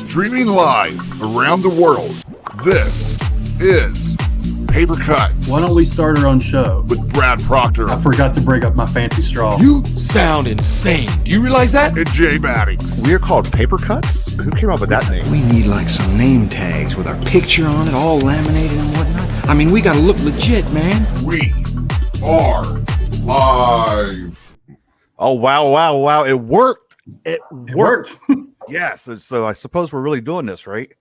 Streaming live around the world, this is Paper Cuts. Why don't we start our own show? With Brad Proctor. I forgot to break up my fancy straw. You sound insane. Do you realize that? And Jay Maddox. We're called Paper Cuts? Who came up with that name? We need like some name tags with our picture on it, all laminated and whatnot. I mean, we gotta look legit, man. We are live. Oh, wow. It worked. It worked. Yes. So I suppose we're really doing this, right?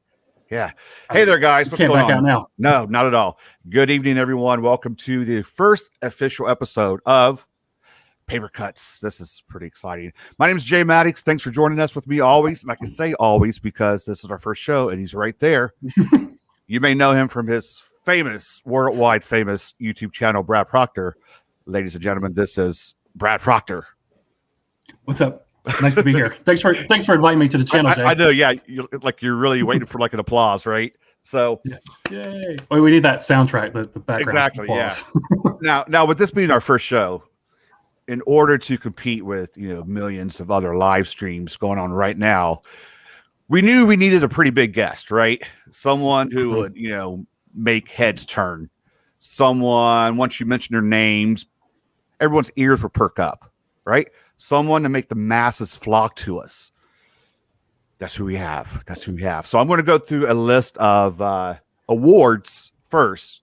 Yeah. Hey there, guys. What's Can't going back on? out now. No, not at all. Good evening, everyone. Welcome to the first official episode of Paper Cuts. This is pretty exciting. My name is Jay Maddox. Thanks for joining us with me always. And I can say always because this is our first show and he's right there. You may know him from his famous, worldwide famous YouTube channel, Brad Proctor. Ladies and gentlemen, this is Brad Proctor. What's up? Nice to be here. Thanks for inviting me to the channel, Jay. I know, yeah. You're really waiting for like an applause, right? So, yay! Well, we need that soundtrack, the background. Exactly. applause. Yeah. Now, with this being our first show, in order to compete with millions of other live streams going on right now, we knew we needed a pretty big guest, right? Someone who would make heads turn. Someone, once you mention their names, everyone's ears will perk up, right? Someone to make the masses flock to us. That's who we have. So I'm going to go through a list of awards first,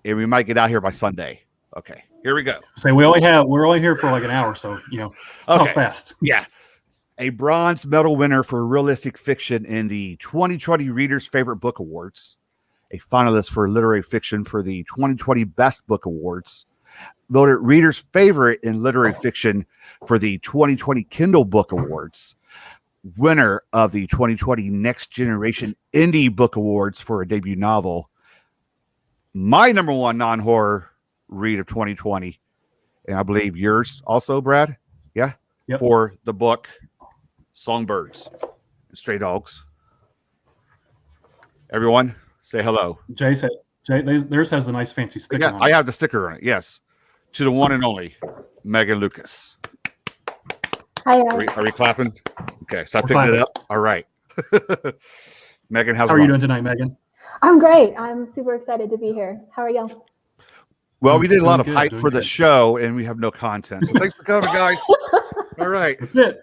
and we might get out here by Sunday. Okay, here we go. So we're only here for like an hour, so talk fast. Yeah. A bronze medal winner for realistic fiction in the 2020 Reader's Favorite Book Awards. A finalist for literary fiction for the 2020 Best Book Awards. Voted Reader's Favorite in Literary Fiction for the 2020 Kindle Book Awards. Winner of the 2020 Next Generation Indie Book Awards for a debut novel. My number one non-horror read of 2020. And I believe yours also, Brad? Yeah? Yep. For the book Songbirds and Stray Dogs. Everyone, say hello. Jay, theirs has a nice fancy sticker on it. I have the sticker on it, yes. To the one and only Meagan Lucas. Hi, Are we clapping? Okay, so I We're picked clapping. it up. All right. Meagan, How are you doing tonight, Meagan? I'm great. I'm super excited to be here. How are y'all? Well, we did a lot of Doing hype good, for the show, and we have no content. So thanks for coming, guys. All right. That's it.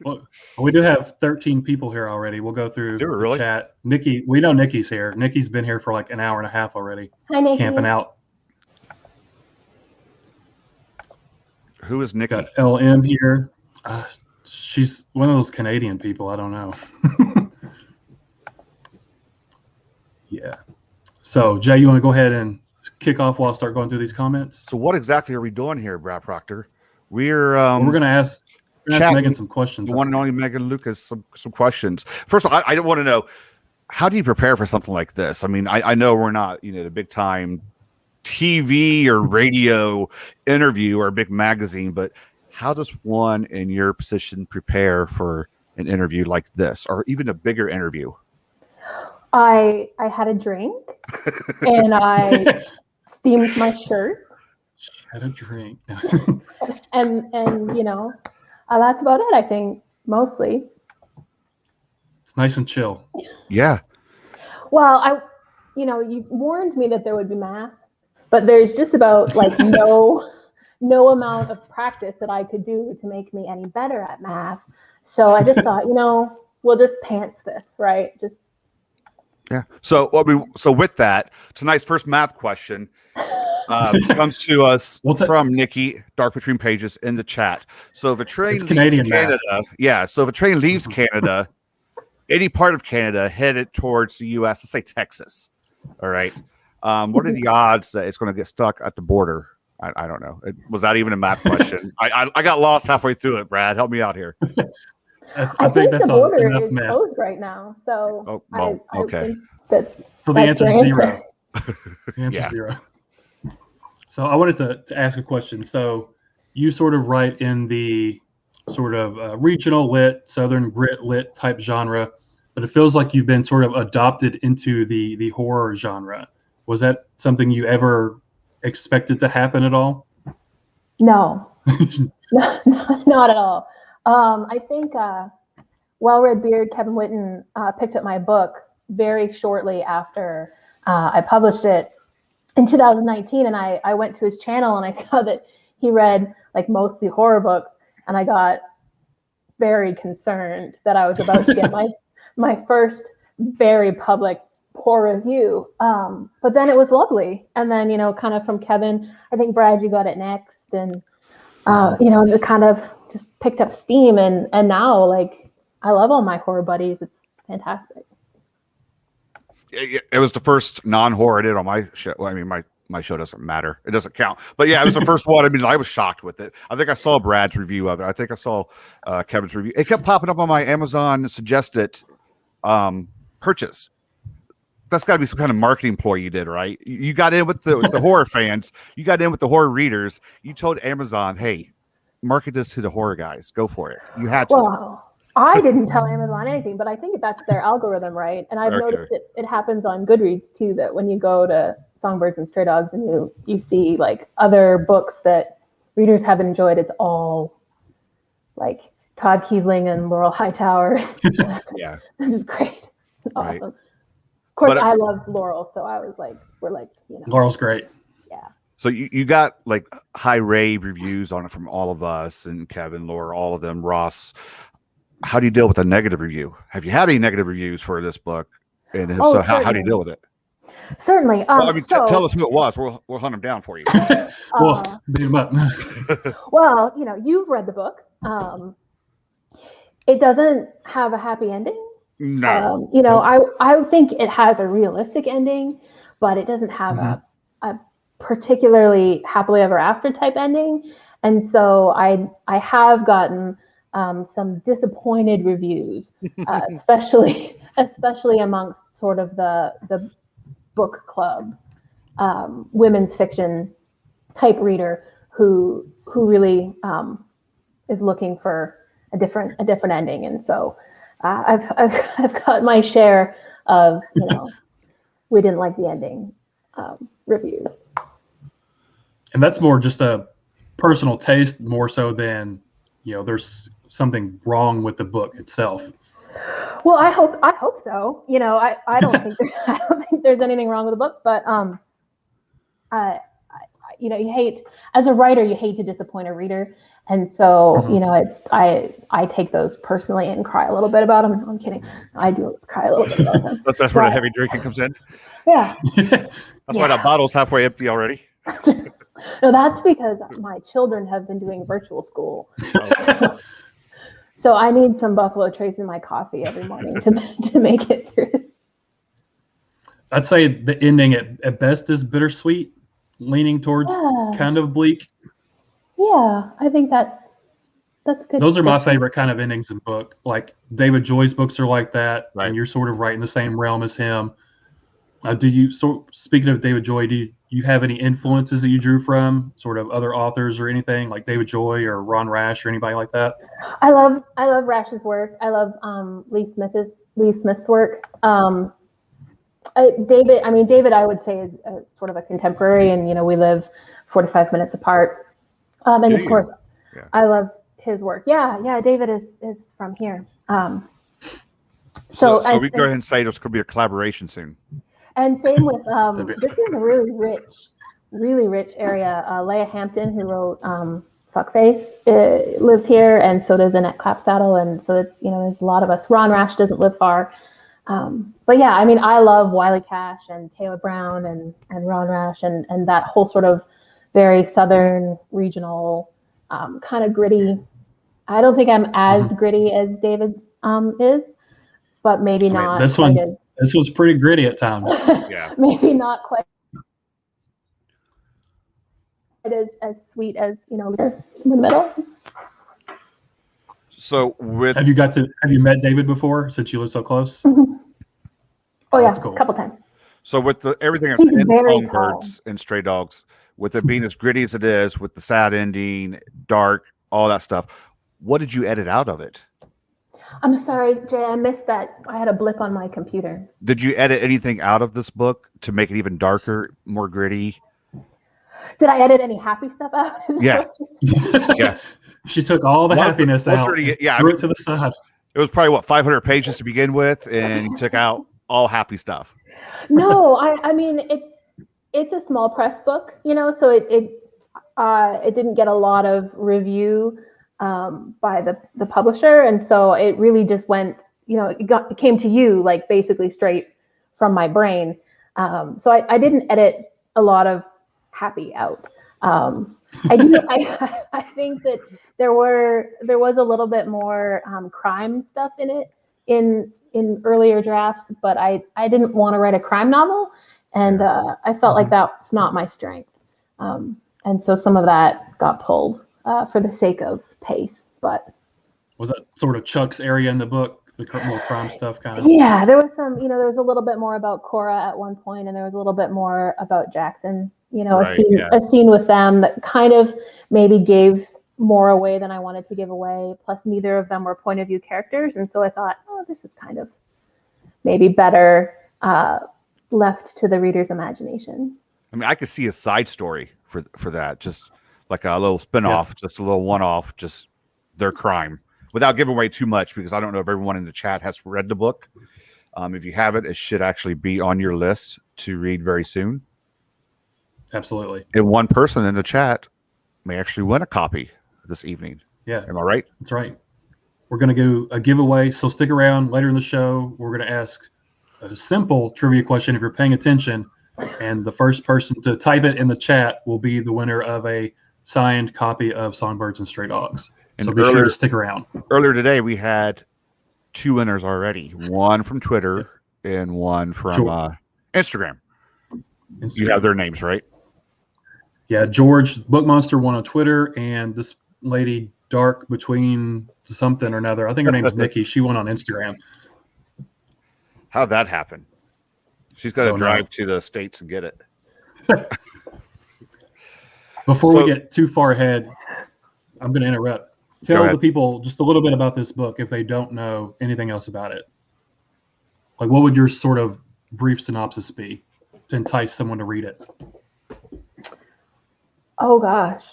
Well, we do have 13 people here already. We'll go through Do we the really? chat. Nikki, we know Nikki's here. Nikki's been here for like an hour and a half already, Hi, Nikki. camping out. Who is Nikki? Got LM here. She's one of those Canadian people. I don't know. Yeah. So, Jay, you want to go ahead and kick off while I start going through these comments? So what exactly are we doing here, Brad Proctor? We're Well, we're going to ask chat- Megan some questions. the one and only Meagan Lucas some questions. First of all, I want to know, how do you prepare for something like this? I mean, I know we're not, the big time TV or radio interview or a big magazine, but how does one in your position prepare for an interview like this, or even a bigger interview? I had a drink and I steamed my shirt Had a drink. and that's about it. I think mostly. It's nice and chill. Yeah. Well, you warned me that there would be math, but there's just about like no amount of practice that I could do to make me any better at math. So I just thought, we'll just pants this, right? Yeah. So with that, tonight's first math question comes to us from Nikki, Dark Between Pages, in the chat. So if a train It's leaves Canadian Canada, math. So if a train leaves Canada, any part of Canada headed towards the U.S., let's say Texas, all right. What are the odds that it's going to get stuck at the border? I don't know. Was that even a math question? I got lost halfway through it. Brad, help me out here. I think that's the border enough is math. closed right now. So I okay. think that's So the that's answer your is zero. The answer Yeah. is zero. So I wanted to ask a question. So you sort of write in the sort of regional lit, Southern grit lit type genre, but it feels like you've been sort of adopted into the horror genre. Was that something you ever expected to happen at all? No, not at all. I think well-read beard Kevin Whitten picked up my book very shortly after I published it in 2019, and I went to his channel and I saw that he read like mostly horror books, and I got very concerned that I was about to get my first very public poor review. But then it was lovely, and then kind of from Kevin, I think Brad, you got it next, and it kind of just picked up steam, and now like I love all my horror buddies. It's fantastic. It was the first non-horror I did on my show. Well, I mean, my show doesn't matter. It doesn't count. But yeah, it was the first one. I mean, I was shocked with it. I think I saw Brad's review of it. I think I saw Kevin's review. It kept popping up on my Amazon suggested purchase. That's got to be some kind of marketing ploy you did, right? You got in with the horror fans. You got in with the horror readers. You told Amazon, hey, market this to the horror guys. Go for it. You had to. Well, I didn't tell Amazon anything, but I think that's their algorithm, right? And I've noticed it happens on Goodreads too, that when you go to Songbirds and Stray Dogs and you see like other books that readers have enjoyed, it's all like Todd Kiesling and Laurel Hightower. Yeah. This is great. It's Right. awesome. Of course, I love Laurel, so I was like, Laurel's great. Yeah. So you got like high rave reviews on it from all of us and Kevin, Laura, all of them, Ross. How do you deal with a negative review? Have you had any negative reviews for this book? And if so, how do you deal with it? Certainly. Well, I mean, tell us who it was. We'll hunt them down for you. Well, beat them up. Well, you've read the book. It doesn't have a happy ending. No. I think it has a realistic ending, but it doesn't have a particularly happily ever after type ending. And so I have gotten some disappointed reviews, especially amongst sort of the book club women's fiction type reader who really is looking for a different ending. And so I've got my share of we didn't like the ending reviews. And that's more just a personal taste, more so than there's something wrong with the book itself. Well, I hope so. I don't think there's anything wrong with the book, but you hate, as a writer, you hate to disappoint a reader, and so I take those personally and cry a little bit about them. I'm kidding. I do cry a little bit about them. That's where the heavy drinking comes in. Yeah. That's why that bottle's halfway empty already. No, that's because my children have been doing virtual school. So I need some Buffalo Trace in my coffee every morning to make it through. I'd say the ending at best is bittersweet, leaning towards kind of bleak. Yeah, I think that's good. Those are my favorite kind of endings in book. Like David Joy's books are like that, right. And you're sort of right in the same realm as him. Speaking of David Joy, do you have any influences that you drew from sort of other authors or anything like David Joy or Ron Rash or anybody like that? I love Rash's work. I love Lee Smith's work. David, I would say is sort of a contemporary, and we live 45 minutes apart. And of course, I love his work. Yeah, David is from here. So we go ahead and say there's going to be a collaboration soon. And same with this is a really rich area. Leah Hampton, who wrote Fuckface, lives here, and so does Annette Clapsaddle, and so it's there's a lot of us. Ron Rash doesn't live far, but yeah, I love Wiley Cash and Taylor Brown and Ron Rash and that whole sort of very southern regional kind of gritty. I don't think I'm as gritty as David is, but maybe not. This one's pretty gritty at times. Yeah. Maybe not quite as sweet as in the middle. So have you met David before since you live so close? Mm-hmm. Oh yeah, cool. A couple times. So with everything that's in Songbirds and Stray Dogs, with it being as gritty as it is, with the sad ending, dark, all that stuff, what did you edit out of it? I'm sorry, Jay, I missed that. I had a blip on my computer. Did you edit anything out of this book to make it even darker, more gritty? Did I edit any happy stuff out? Yeah. Yeah. She took all the happiness out. Threw it to the side. It was probably what 500 pages to begin with, and you took out all happy stuff. No, I mean it's a small press book, so it didn't get a lot of review by the publisher, and so it really just went, it came to you like basically straight from my brain. So I didn't edit a lot of happy out. I think that there was a little bit more crime stuff in it in earlier drafts, but I didn't want to write a crime novel, and I felt like that's not my strength. And so some of that got pulled for the sake of pace. But was that sort of Chuck's area in the book, the more crime stuff kind of? Yeah, there was some, there was a little bit more about Cora at one point, and there was a little bit more about Jackson. A scene with them that kind of maybe gave more away than I wanted to give away. Plus, neither of them were point of view characters, and so I thought, this is kind of maybe better left to the reader's imagination. I mean, I could see a side story for that, just like a little spinoff, just a little one-off, just their crime, without giving away too much, because I don't know if everyone in the chat has read the book. If you haven't, it should actually be on your list to read very soon. Absolutely. And one person in the chat may actually win a copy this evening. Yeah. Am I right? That's right. We're going to do a giveaway, so stick around later in the show. We're going to ask a simple trivia question if you're paying attention, and the first person to type it in the chat will be the winner of a signed copy of Songbirds and Stray Dogs. So be sure to stick around. Earlier today, we had 2 winners already. One from Twitter and one from Instagram. You have their names, right? Yeah, George Book Monster won on Twitter, and this lady Dark Between something or another, I think her name is Nikki, she won on Instagram. How'd that happen? She's got to drive to the States and get it. Before we get too far ahead, I'm going to interrupt. Tell the people just a little bit about this book if they don't know anything else about it. Like, what would your sort of brief synopsis be to entice someone to read it? Oh, gosh.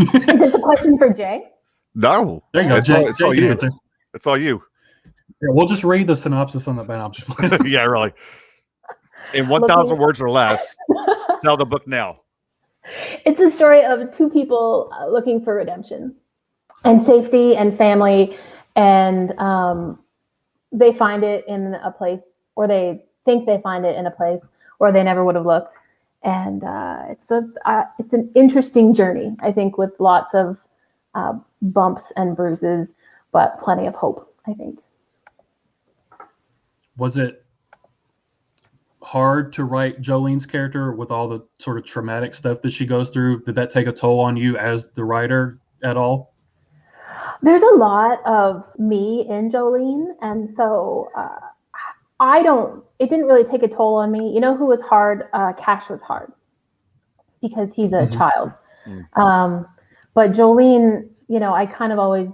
Is this a question for Jay? No. There you go, Jay. It's all you. It's all you. Yeah, we'll just read the synopsis on the back. Yeah, really. In 1,000 words or less, sell the book now. It's a story of 2 people looking for redemption and safety and family, and they find it in a place, or they think they find it in a place where they never would have looked. And it's an interesting journey, I think, with lots of bumps and bruises, but plenty of hope, I think. Was it hard to write Jolene's character with all the sort of traumatic stuff that she goes through? Did that take a toll on you as the writer at all? There's a lot of me in Jolene, and so it didn't really take a toll on me. You know who was hard? Cash was hard because he's a child. But Jolene, I kind of always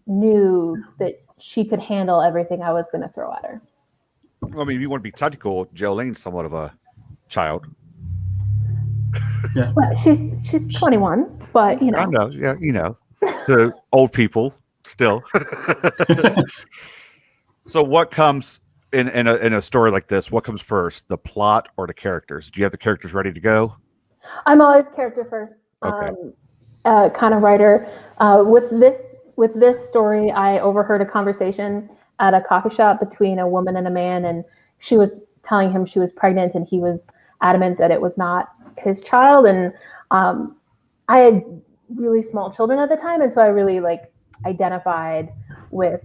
knew that she could handle everything I was going to throw at her. I mean, if you want to be technical, Jolene's somewhat of a child. Yeah. Well, she's 21, but I know, yeah, the old people still. So what comes in a story like this? What comes first, the plot or the characters? Do you have the characters ready to go? I'm always character first. Okay. Kind of writer. With this story, I overheard a conversation at a coffee shop between a woman and a man, and she was telling him she was pregnant, and he was adamant that it was not his child. And I had really small children at the time, and so I really identified with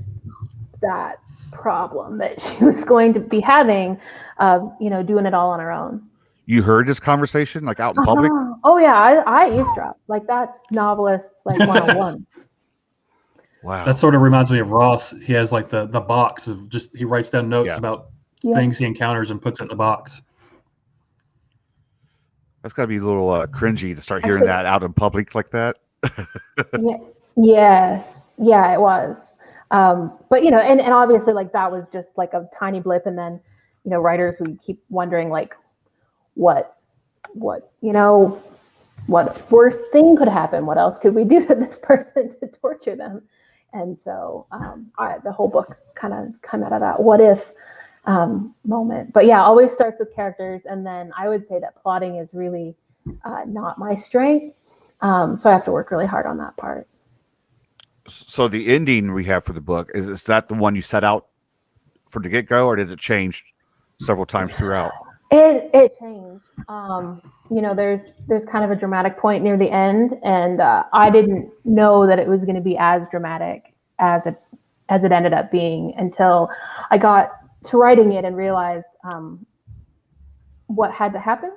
that problem that she was going to be having, doing it all on her own. You heard this conversation out in public? Oh yeah, I eavesdropped. That's novelists 101. Wow. That sort of reminds me of Ross. He has the box of he writes down notes about things he encounters and puts it in the box. That's got to be a little cringy to start hearing that out in public like that. Yeah, it was. But and obviously that was just a tiny blip, and then writers who keep wondering what worst thing could happen? What else could we do to this person to torture them? And so the whole book kind of come out of that what if moment. But yeah, always starts with characters, and then I would say that plotting is really not my strength. So I have to work really hard on that part. So the ending we have for the book, is that the one you set out from the get-go, or did it change several times throughout? It changed. There's kind of a dramatic point near the end, and I didn't know that it was going to be as dramatic as it ended up being until I got to writing it and realized what had to happen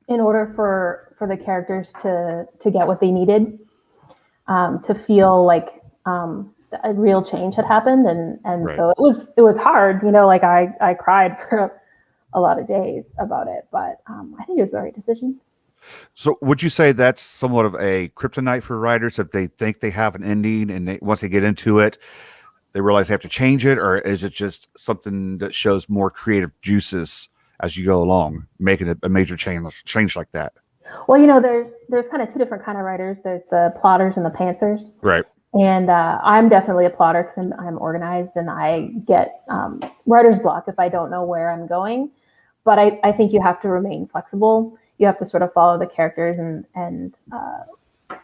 in order for the characters to get what they needed, to feel like a real change had happened, and right. So it was hard. I cried for a lot of days about it, but I think it was the right decision. So would you say that's somewhat of a kryptonite for writers if they think they have an ending and once they get into it, they realize they have to change it, or is it just something that shows more creative juices as you go along, making a major change like that? Well, there's kind of two different kind of writers. There's the plotters and the pantsers. Right. And I'm definitely a plotter because I'm organized, and I get writer's block if I don't know where I'm going. But I think you have to remain flexible. You have to sort of follow the characters, and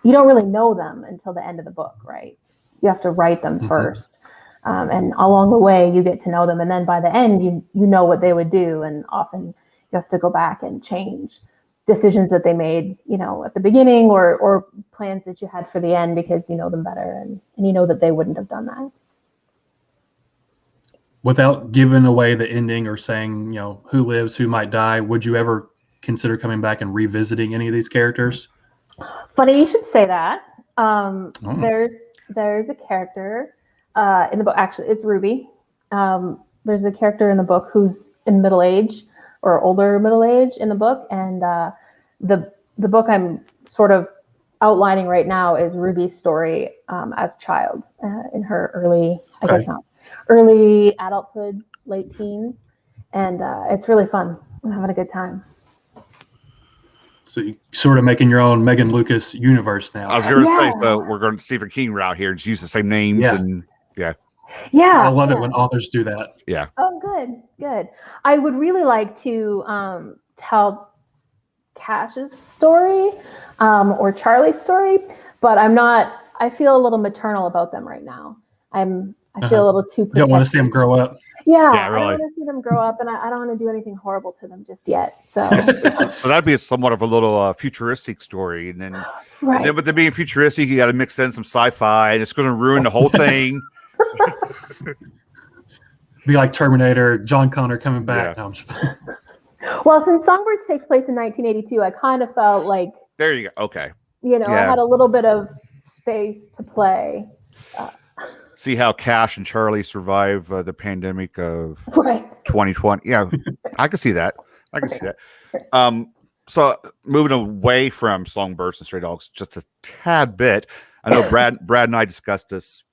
you don't really know them until the end of the book, right? You have to write them first. And along the way, you get to know them. And then by the end, you know what they would do. And often you have to go back and change decisions that they made, at the beginning, or plans that you had for the end, because you know them better and you know that they wouldn't have done that. Without giving away the ending or saying, who lives, who might die, would you ever consider coming back and revisiting any of these characters? Funny you should say that. There's a character in the book. Actually, it's Ruby. There's a character in the book who's in middle age or older middle age in the book, and the book I'm sort of outlining right now is Ruby's story as a child in her early adulthood, late teens, and it's really fun. I'm having a good time. So you're sort of making your own Megan Lucas universe now. I was going to say, so we're going to Stephen King route here and just use the same names and Yeah. I love it when authors do that. Yeah. Oh, good. I would really like to tell Cash's story or Charlie's story, but I feel a little maternal about them right now. I feel a little too protective. You don't want to see them grow up. Yeah, really. I don't want to see them grow up, and I don't want to do anything horrible to them just yet. So, so that'd be somewhat of a little futuristic story, and then with it being futuristic, you got to mix in some sci-fi, and it's going to ruin the whole thing. Be like Terminator, John Connor coming back. Yeah. No, well, since Songbirds takes place in 1982, I kind of felt like there you go. Okay, I had a little bit of space to play. See how Cash and Charlie survive the pandemic of 2020. Yeah, I can see that. So moving away from Songbirds and Stray Dogs just a tad bit. I know Brad and I discussed this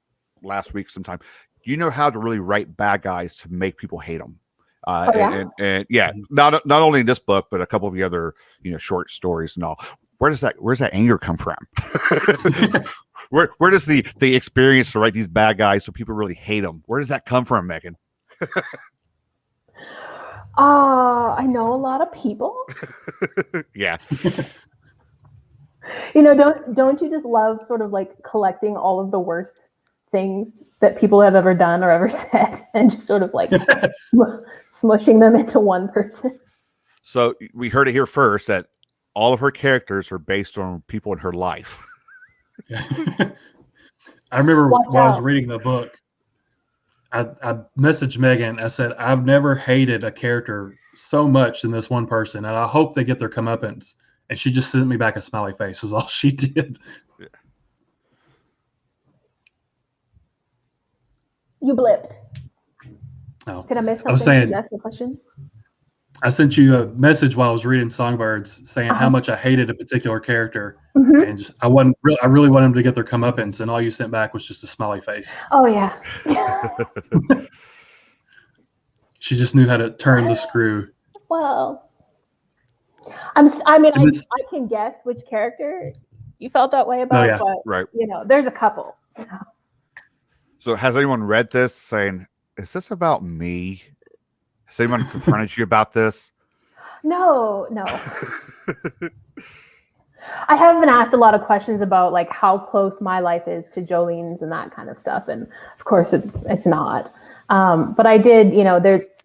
last week sometime. You know how to really write bad guys to make people hate them. And not only in this book, but a couple of the other short stories and all. Where's that anger come from? where does the experience to write these bad guys so people really hate them? Where does that come from, Megan? I know a lot of people. Yeah. Don't you just love sort of like collecting all of the worst things that people have ever done or ever said and just sort of like smushing them into one person? So we heard it here first that all of her characters are based on people in her life. I remember while I was reading the book, I messaged Megan. I said, I've never hated a character so much than this one person, and I hope they get their comeuppance. And she just sent me back a smiley face, was all she did. Yeah. You blipped. Oh. Did I miss something? I was saying, Did you ask a question? I sent you a message while I was reading Songbirds saying how much I hated a particular character, and just I really wanted them to get their comeuppance, and all you sent back was just a smiley face. Oh yeah. She just knew how to turn the screw. Well, I can guess which character you felt that way about, but right. There's a couple. So has anyone read this saying, is this about me? Has anyone confronted you about this? No. I have been asked a lot of questions about like how close my life is to Jolene's and that kind of stuff, and of course it's not. But I did,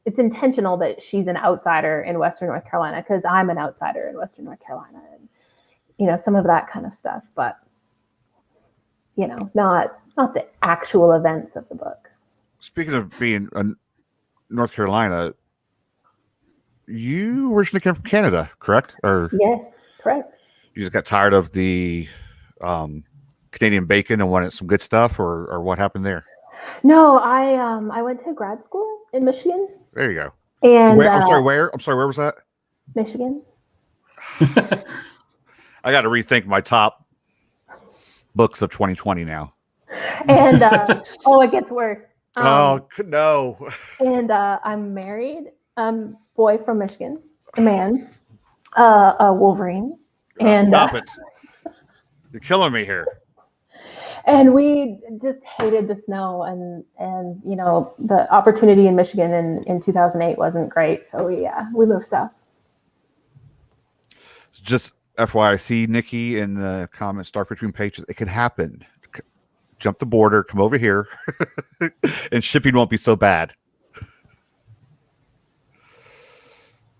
it's intentional that she's an outsider in Western North Carolina because I'm an outsider in Western North Carolina, and some of that kind of stuff. But not the actual events of the book. Speaking of being in North Carolina, you originally came from Canada, correct? Or Yes, correct. you just got tired of the Canadian bacon and wanted some good stuff, or what happened there? No, I went to grad school in Michigan. There you go. And I'm sorry, where? I'm sorry, where was that? Michigan. I got to rethink my top books of 2020 now. And it gets worse. Oh no! And I'm married. Boy from Michigan, a man, a Wolverine, and stop it! You're killing me here. And we just hated the snow, and the opportunity in Michigan in 2008 wasn't great, so we moved south. Just FYI, see Nikki in the comments, start between pages. It can happen. Jump the border, come over here, and shipping won't be so bad.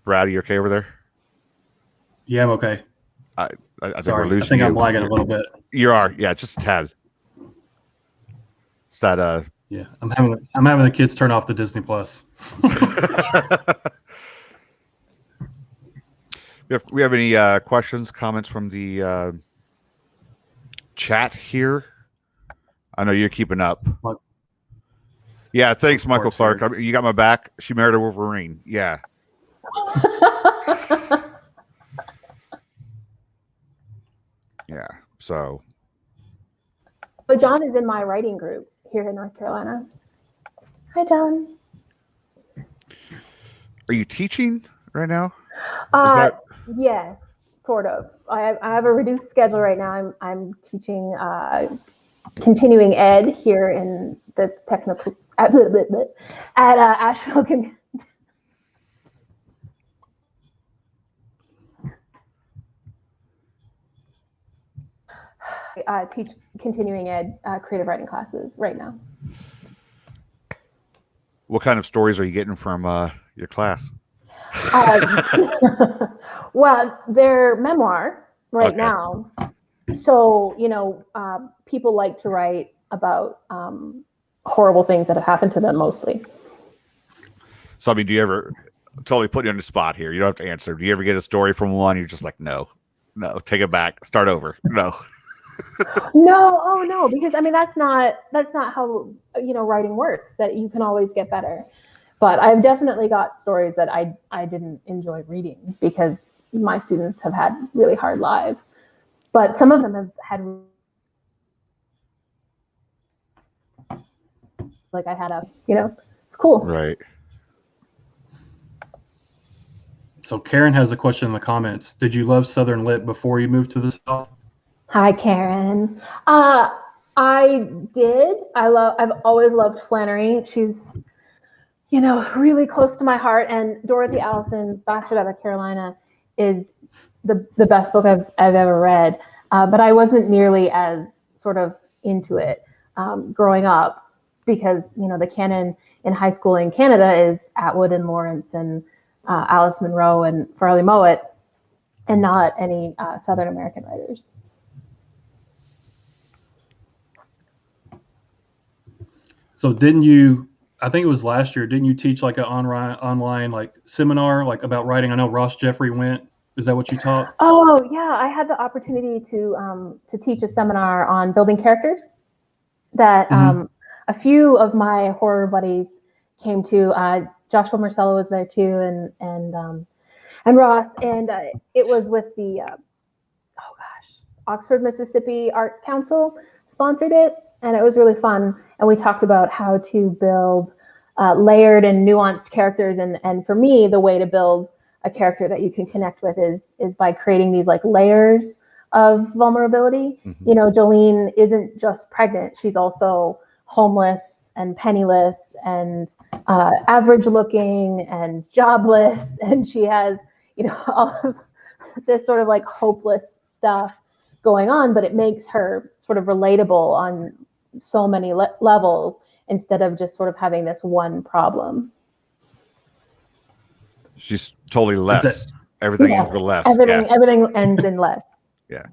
Brad, are you okay over there? Yeah, I'm okay. I think Sorry, we're losing I think you. I'm lagging a little bit. You are, yeah, just a tad. It's that Yeah, I'm having the kids turn off the Disney Plus. we have any questions, comments from the chat here? I know you're keeping up. Yeah, thanks, Michael Clark. You got my back. She married a Wolverine. Yeah. Yeah. So. But John is in my writing group here in North Carolina. Hi, John. Are you teaching right now? Yeah, sort of. I have a reduced schedule right now. I'm teaching continuing ed here in the technical at Asheville. Teach continuing ed creative writing classes right now. What kind of stories are you getting from your class? Well, they're memoir right now. So, people like to write about horrible things that have happened to them mostly. So, I mean, do you ever, totally put you on the spot here, you don't have to answer. Do you ever get a story from one, you're just like, no, take it back, start over, no. No, because I mean, that's not how, writing works, that you can always get better. But I've definitely got stories that I didn't enjoy reading because my students have had really hard lives. But some of them have had, like I had it's cool. Right. So Karen has a question in the comments. Did you love Southern Lit before you moved to the South? Hi, Karen. I did. I've always loved Flannery. She's, really close to my heart. And Dorothy Allison's Bastard Out of Carolina is the best book I've ever read. But I wasn't nearly as sort of into it growing up because, the canon in high school in Canada is Atwood and Lawrence and Alice Munro and Farley Mowat, and not any Southern American writers. So didn't you, I think it was last year, didn't you teach like an online like seminar like about writing? I know Ross Jeffrey went. Is that what you taught? Oh yeah, I had the opportunity to teach a seminar on building characters that a few of my horror buddies came to. Joshua Marcello was there too, and Ross, and it was with the Oxford, Mississippi Arts Council sponsored it, and it was really fun. And we talked about how to build layered and nuanced characters, and for me, the way to build a character that you can connect with is by creating these like layers of vulnerability. Mm-hmm. Jolene isn't just pregnant; she's also homeless and penniless and average looking and jobless, and she has, all of this sort of like hopeless stuff going on, but it makes her sort of relatable on so many levels instead of just sort of having this one problem. She's totally less. Everything ends with less. Everything ends in less. Yeah.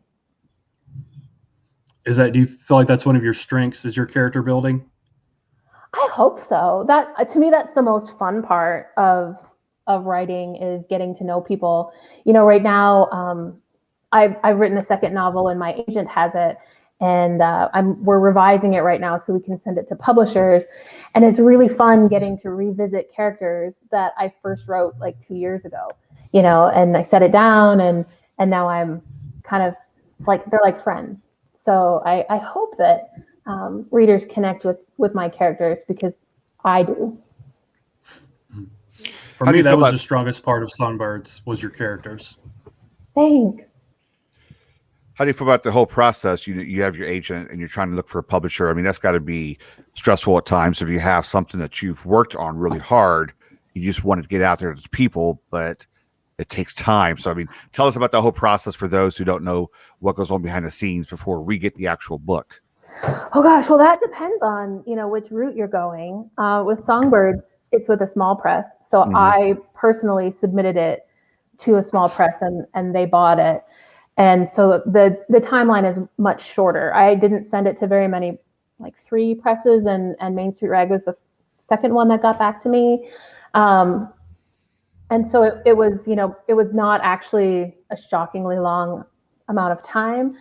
Do you feel like that's one of your strengths, is your character building? I hope so. That, to me, that's the most fun part of writing, is getting to know people. Right now, I've written a second novel and my agent has it, and we're revising it right now so we can send it to publishers. And it's really fun getting to revisit characters that I first wrote like 2 years ago, and I set it down, and now I'm kind of like, they're like friends. So I hope that readers connect with my characters, because I do. For me, that was the strongest part of Songbirds, was your characters. Thanks. How do you feel about the whole process? You have your agent and you're trying to look for a publisher. I mean, that's got to be stressful at times if you have something that you've worked on really hard. You just want to get out there to people, but it takes time. So, I mean, tell us about the whole process for those who don't know what goes on behind the scenes before we get the actual book. Oh gosh, well, that depends on, which route you're going. With Songbirds, it's with a small press. So I personally submitted it to a small press, and they bought it. And so the timeline is much shorter. I didn't send it to very many, like 3 presses, and Main Street Rag was the second one that got back to me. And so it was, it was not actually a shockingly long amount of time.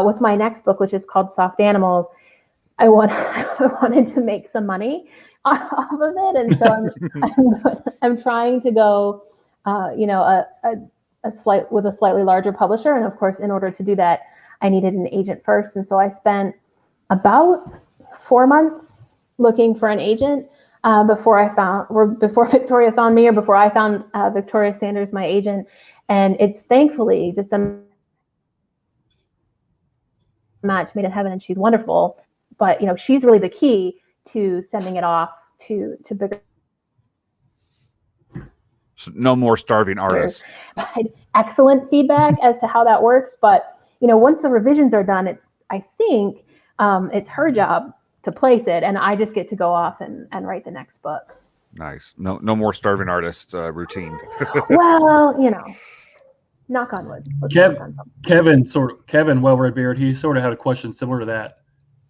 With my next book, which is called Soft Animals, I wanted to make some money off of it. And so I'm trying to go, with a slightly larger publisher. And of course, in order to do that, I needed an agent first. And so I spent about 4 months looking for an agent before Victoria found me, or before I found Victoria Sanders, my agent. And it's thankfully just a match made in heaven, and she's wonderful. But she's really the key to sending it off to bigger. So no more starving artists. Excellent feedback as to how that works, but once the revisions are done, I think it's her job to place it, and I just get to go off and write the next book. Nice. No more starving artist routine. Well, knock on wood. Kevin Well Red Beard, he sort of had a question similar to that,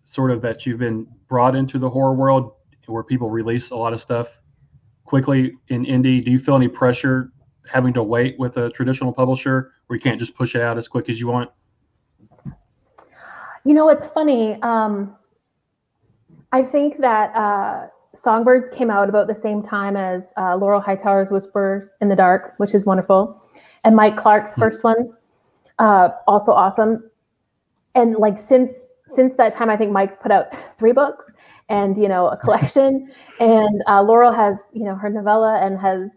sort of that you've been brought into the horror world where people release a lot of stuff quickly in indie. Do you feel any pressure having to wait with a traditional publisher where you can't just push it out as quick as you want? It's funny. I think that Songbirds came out about the same time as Laurel Hightower's Whispers in the Dark, which is wonderful. And Mike Clark's first one, also awesome. And like since that time, I think Mike's put out 3 books and a collection. And Laurel has her novella and has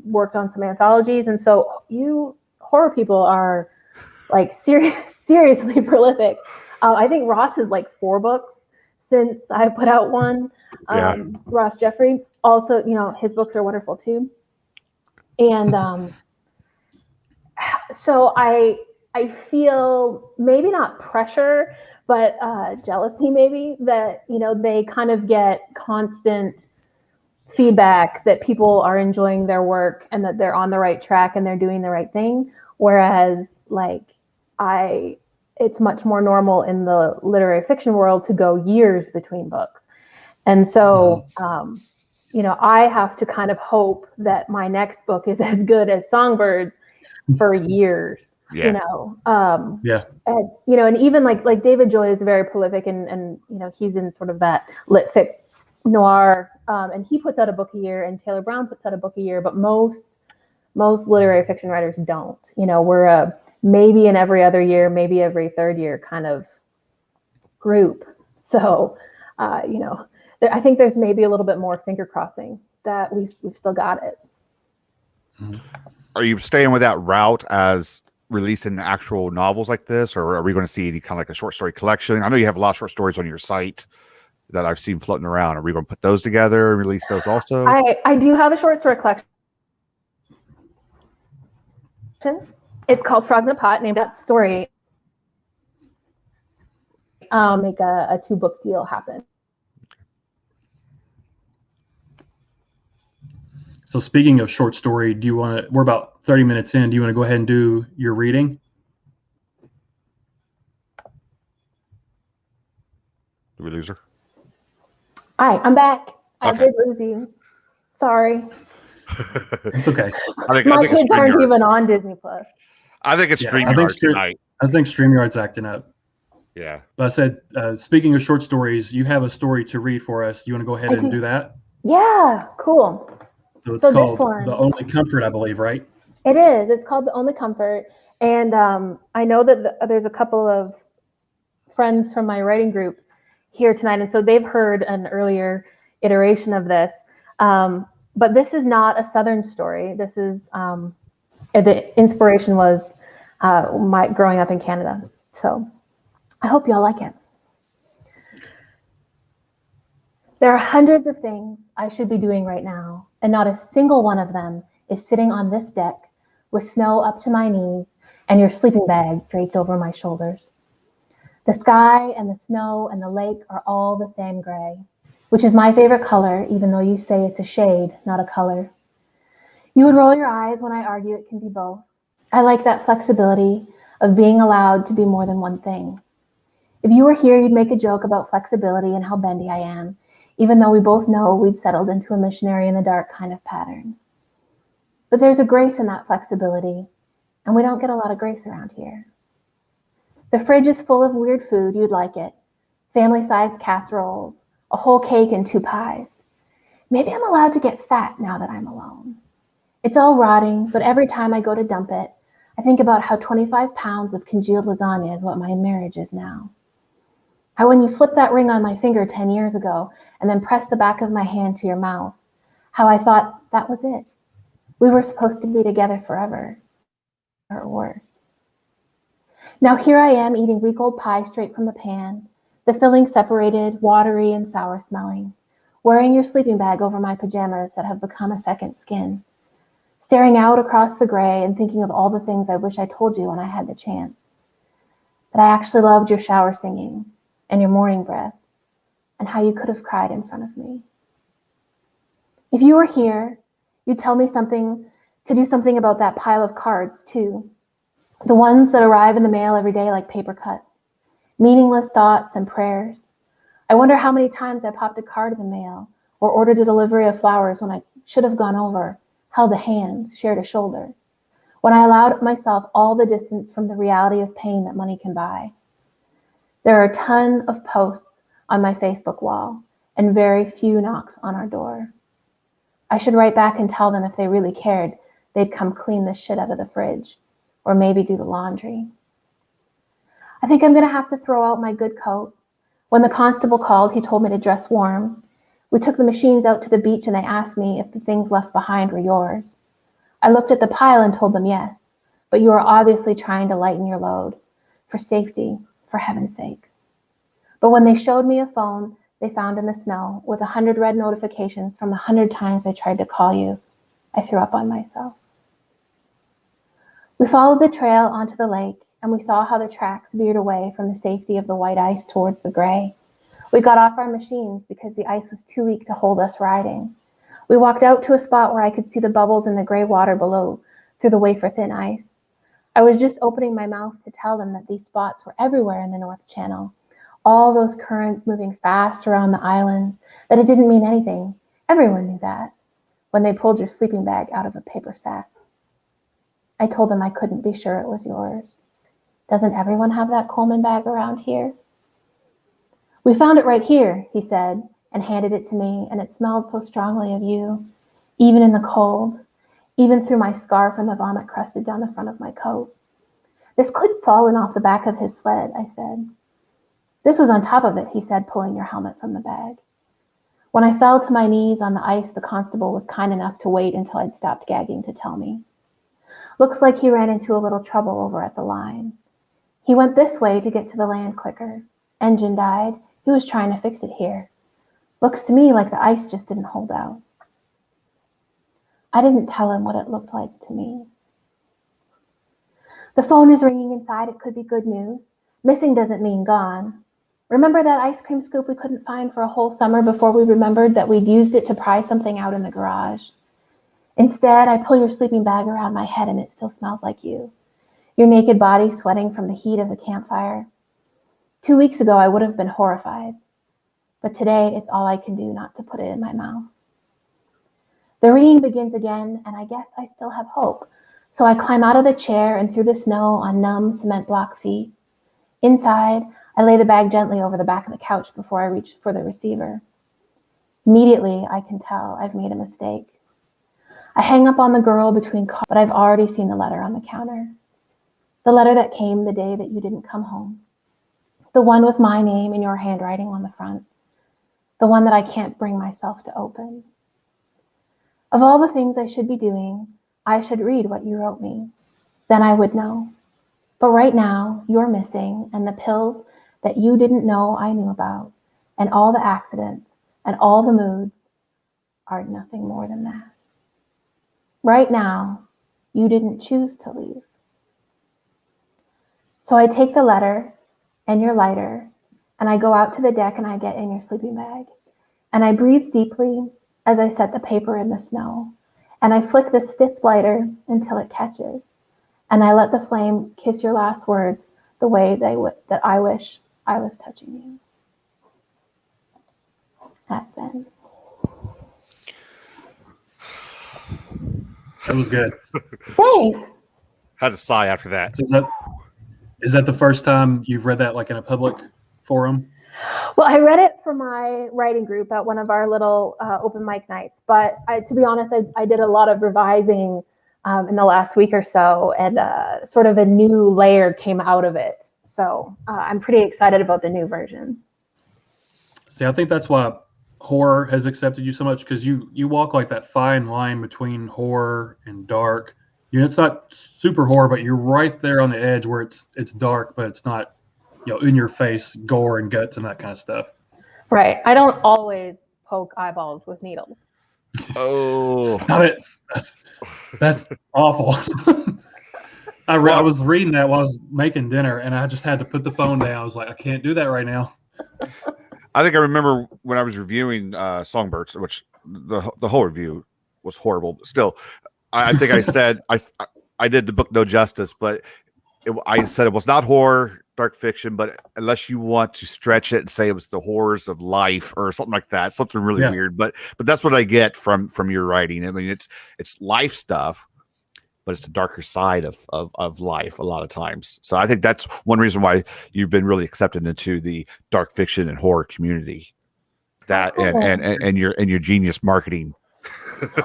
worked on some anthologies. And so you horror people are like seriously prolific. I think Ross is like 4 books since I put out one. Ross Jeffrey also, his books are wonderful too. And so I feel maybe not pressure, but jealousy maybe, that they kind of get constant feedback that people are enjoying their work and that they're on the right track and they're doing the right thing, whereas like it's much more normal in the literary fiction world to go years between books. And so I have to kind of hope that my next book is as good as Songbirds for years. And even like David Joy is very prolific, and he's in sort of that lit fic noir, and he puts out a book a year, and Taylor Brown puts out a book a year, but most literary fiction writers don't. We're a maybe in every other year, maybe every third year kind of group. So I think there's maybe a little bit more finger crossing that we've still got it. Are you staying with that route as releasing actual novels like this, or are we going to see any kind of like a short story collection? I know you have a lot of short stories on your site that I've seen floating around. Are we going to put those together and release those also? I do have a short story collection. It's called Frog in a Pot, named that story. Make a 2-book deal happen. So speaking of short story, do you want to, we're about 30 minutes in. Do you want to go ahead and do your reading? Did we lose her? All right, I'm back. I Okay. did lose you. Sorry. It's okay. I think My it's kids aren't StreamYard. even on Disney Plus. I think it's Yeah, StreamYard tonight. I think StreamYard's acting up. Yeah. But I said, speaking of short stories, you have a story to read for us. You want to go ahead and do that? Yeah, cool. So it's So this called one- The Only Comfort, I believe, right? It is. It's called The Only Comfort. And I know that there's a couple of friends from my writing group here tonight. And so they've heard an earlier iteration of this. But this is not a Southern story. This is, the inspiration was my growing up in Canada. So I hope y'all like it. There are hundreds of things I should be doing right now, and not a single one of them is sitting on this deck with snow up to my knees and your sleeping bag draped over my shoulders. The sky and the snow and the lake are all the same gray, which is my favorite color, even though you say it's a shade, not a color. You would roll your eyes when I argue it can be both. I like that flexibility of being allowed to be more than one thing. If you were here, you'd make a joke about flexibility and how bendy I am, even though we both know we'd settled into a missionary in the dark kind of pattern. But there's a grace in that flexibility, and we don't get a lot of grace around here. The fridge is full of weird food, you'd like it. Family-sized casseroles, a whole cake and 2 pies. Maybe I'm allowed to get fat now that I'm alone. It's all rotting, but every time I go to dump it, I think about how 25 pounds of congealed lasagna is what my marriage is now. How when you slipped that ring on my finger 10 years ago and then pressed the back of my hand to your mouth, how I thought that was it. We were supposed to be together forever, or worse. Now here I am eating week-old pie straight from the pan, the filling separated, watery and sour smelling, wearing your sleeping bag over my pajamas that have become a second skin, staring out across the gray and thinking of all the things I wish I told you when I had the chance. That I actually loved your shower singing and your morning breath and how you could have cried in front of me. If you were here, you'd tell me to do something about that pile of cards too. The ones that arrive in the mail every day like paper cuts, meaningless thoughts and prayers. I wonder how many times I popped a card in the mail or ordered a delivery of flowers when I should have gone over, held a hand, shared a shoulder. When I allowed myself all the distance from the reality of pain that money can buy. There are a ton of posts on my Facebook wall and very few knocks on our door. I should write back and tell them if they really cared, they'd come clean the shit out of the fridge or maybe do the laundry. I think I'm going to have to throw out my good coat. When the constable called, he told me to dress warm. We took the machines out to the beach and they asked me if the things left behind were yours. I looked at the pile and told them yes, but you are obviously trying to lighten your load. For safety, for heaven's sakes. But when they showed me a phone they found in the snow with 100 red notifications from 100 times I tried to call you, I threw up on myself. We followed the trail onto the lake and we saw how the tracks veered away from the safety of the white ice towards the gray. We got off our machines because the ice was too weak to hold us riding. We walked out to a spot where I could see the bubbles in the gray water below through the wafer-thin ice. I was just opening my mouth to tell them that these spots were everywhere in the North Channel. All those currents moving fast around the islands, that it didn't mean anything. Everyone knew that when they pulled your sleeping bag out of a paper sack. I told them I couldn't be sure it was yours. Doesn't everyone have that Coleman bag around here? We found it right here, he said, and handed it to me, and it smelled so strongly of you, even in the cold, even through my scarf and the vomit crusted down the front of my coat. This could have fallen off the back of his sled, I said. This was on top of it, he said, pulling your helmet from the bag. When I fell to my knees on the ice, the constable was kind enough to wait until I'd stopped gagging to tell me. Looks like he ran into a little trouble over at the line. He went this way to get to the land quicker. Engine died. He was trying to fix it here. Looks to me like the ice just didn't hold out. I didn't tell him what it looked like to me. The phone is ringing inside. It could be good news. Missing doesn't mean gone. Remember that ice cream scoop we couldn't find for a whole summer before we remembered that we'd used it to pry something out in the garage? Instead, I pull your sleeping bag around my head and it still smells like you. Your naked body sweating from the heat of the campfire. 2 weeks ago, I would have been horrified. But today, it's all I can do not to put it in my mouth. The ringing begins again, and I guess I still have hope. So I climb out of the chair and through the snow on numb cement block feet. Inside, I lay the bag gently over the back of the couch before I reach for the receiver. Immediately, I can tell I've made a mistake. I hang up on the girl between calls, but I've already seen the letter on the counter. The letter that came the day that you didn't come home. The one with my name in your handwriting on the front. The one that I can't bring myself to open. Of all the things I should be doing, I should read what you wrote me. Then I would know. But right now, you're missing, and the pills that you didn't know I knew about, and all the accidents, and all the moods, are nothing more than that. Right now, you didn't choose to leave. So I take the letter and your lighter, and I go out to the deck and I get in your sleeping bag. And I breathe deeply as I set the paper in the snow. And I flick the stiff lighter until it catches. And I let the flame kiss your last words the way that I wish I was touching you. That's Ben. That was good. Thanks. Had to sigh after that. So is that the first time you've read that, like in a public forum? Well, I read it for my writing group at one of our little open mic nights. But to be honest, I did a lot of revising in the last week or so, and sort of a new layer came out of it. So I'm pretty excited about the new version. See, I think that's why horror has accepted you so much, because you walk like that fine line between horror and dark. It's not super horror, but you're right there on the edge where it's dark, but it's not, in your face gore and guts and that kind of stuff. Right. I don't always poke eyeballs with needles. Oh, Stop it. That's awful. I was reading that while I was making dinner, and I just had to put the phone down. I was like, I can't do that right now. I think I remember when I was reviewing Songbirds, which the whole review was horrible. But still, I think I said I did the book no justice, but I said it was not horror, dark fiction, but unless you want to stretch it and say it was the horrors of life or something like that, something really weird. But that's what I get from your writing. I mean, it's life stuff, but it's the darker side of life a lot of times. So I think that's one reason why you've been really accepted into the dark fiction and horror community. That and your genius marketing.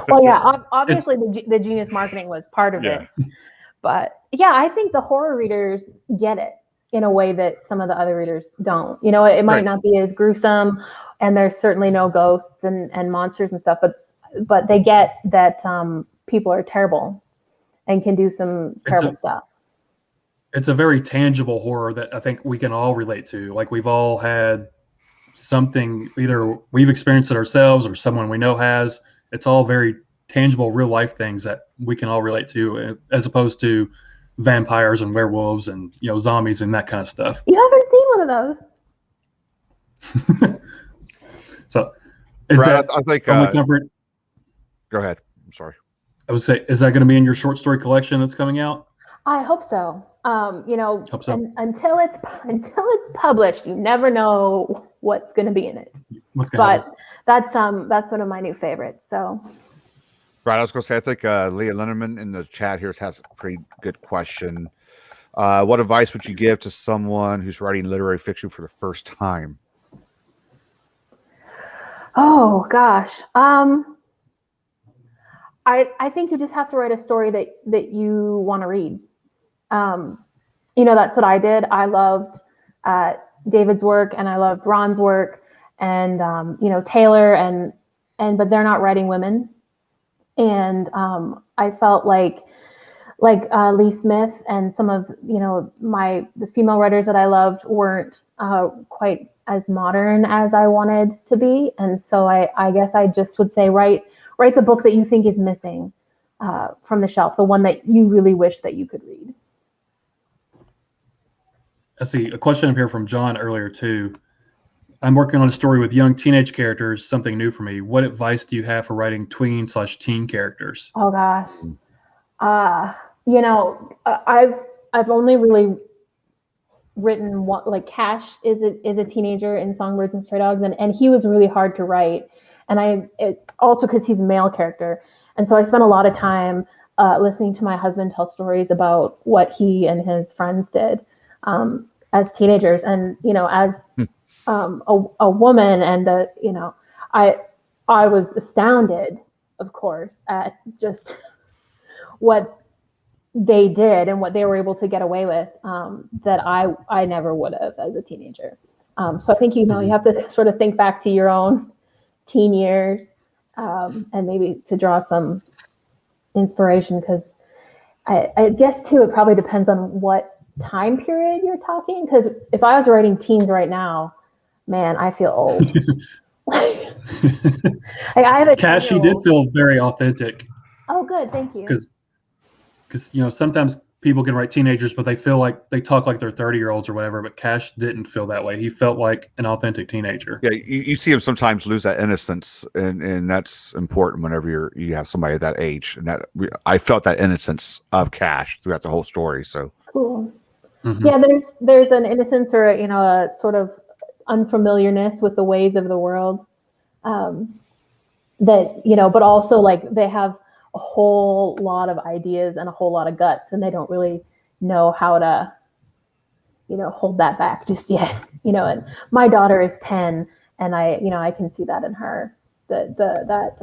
Well, yeah, obviously the genius marketing was part of it. But yeah, I think the horror readers get it in a way that some of the other readers don't. It might not be as gruesome, and there's certainly no ghosts and monsters and stuff, but they get that people are terrible and can do some terrible stuff. It's a very tangible horror that I think we can all relate to. Like, we've all had something, either we've experienced it ourselves or someone we know has. It's all very tangible, real life things that we can all relate to, as opposed to vampires and werewolves and zombies and that kind of stuff. You haven't seen one of those. So, Brad, I think. Go ahead. I'm sorry. I would say, is that going to be in your short story collection that's coming out? I hope so. Hope so. Until it's published, you never know what's going to be in it. That's one of my new favorites. So. Right, I was going to say, I think Leah Linneman in the chat here has a pretty good question. What advice would you give to someone who's writing literary fiction for the first time? Oh gosh, I think you just have to write a story that you want to read. That's what I did. I loved David's work, and I loved Ron's work, and Taylor, but they're not writing women. And I felt like Lee Smith and some of the female writers that I loved weren't quite as modern as I wanted to be. And so I guess I just would say write the book that you think is missing from the shelf, the one that you really wish that you could read. I see a question up here from John earlier too. I'm working on a story with young teenage characters, something new for me. What advice do you have for writing tween/teen characters? Oh gosh. I've only really written one, like Cash is a teenager in Songbirds and Stray Dogs, and he was really hard to write. And also because he's a male character. And so I spent a lot of time listening to my husband tell stories about what he and his friends did as teenagers. And, as a woman, and I was astounded, of course, at just what they did and what they were able to get away with that I never would have as a teenager. So I think, you have to sort of think back to your own teen years and maybe to draw some inspiration, because I guess too, it probably depends on what time period you're talking. Because if I was writing teens right now, man, I feel old. I have a Cash, he did feel very authentic. Oh, good, thank you. Because sometimes people can write teenagers, but they feel like they talk like they're 30-year-olds or whatever. But Cash didn't feel that way. He felt like an authentic teenager. Yeah, you see him sometimes lose that innocence, and that's important whenever you have somebody at that age. And I felt that innocence of Cash throughout the whole story. So cool. Mm-hmm. Yeah, there's an innocence or a sort of unfamiliarness with the ways of the world that but also like they have a whole lot of ideas and a whole lot of guts, and they don't really know how to hold that back just yet. And my daughter is 10, and I can see that in her, that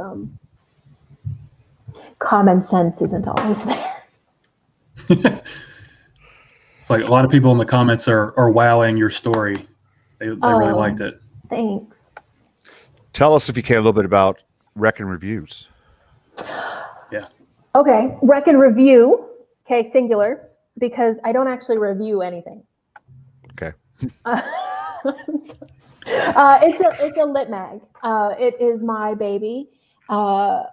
common sense isn't always there. It's like a lot of people in the comments are wowing your story. They really liked it. Thanks. Tell us, if you can, a little bit about Rec and Reviews. Yeah. Okay. Rec and Review. Okay. Singular, because I don't actually review anything. Okay. It's a lit mag. It is my baby. I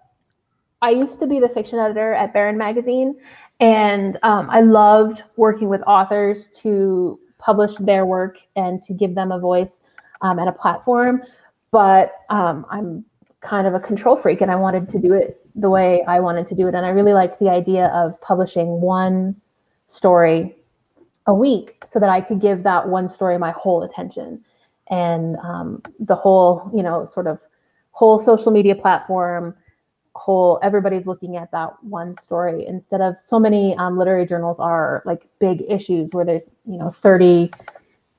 used to be the fiction editor at Barron Magazine, and I loved working with authors to publish their work and to give them a voice and a platform. But I'm kind of a control freak, and I wanted to do it the way I wanted to do it. And I really liked the idea of publishing one story a week so that I could give that one story my whole attention. And the whole, sort of whole social media platform, everybody's looking at that one story, instead of so many literary journals are like big issues where there's 30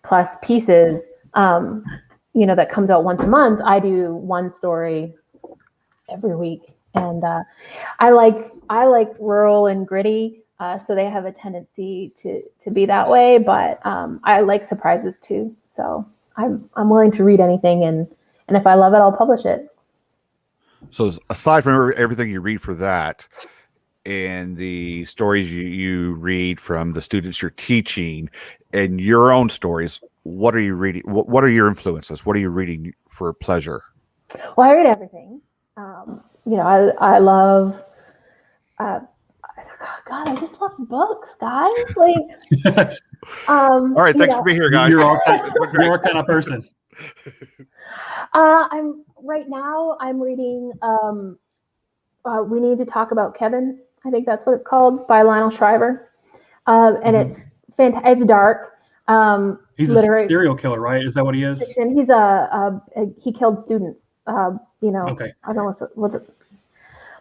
plus pieces that comes out once a month. I do one story every week, and I like rural and gritty, so they have a tendency to be that way, but I like surprises too, so I'm willing to read anything, and if I love it, I'll publish it. So aside from everything you read for that and the stories you read from the students you're teaching and your own stories, what are you reading? What are your influences? What are you reading for pleasure? Well, I read everything. I love, God, I just love books, guys. Like, all right. Thanks for being here, guys. You're our kind of person. Right now I'm reading We Need to Talk About Kevin. I think that's what it's called, by Lionel Shriver. And it's fantastic. It's dark. He's a serial killer, right? Is that what he is? Fiction. He's he killed students. Okay. I don't know what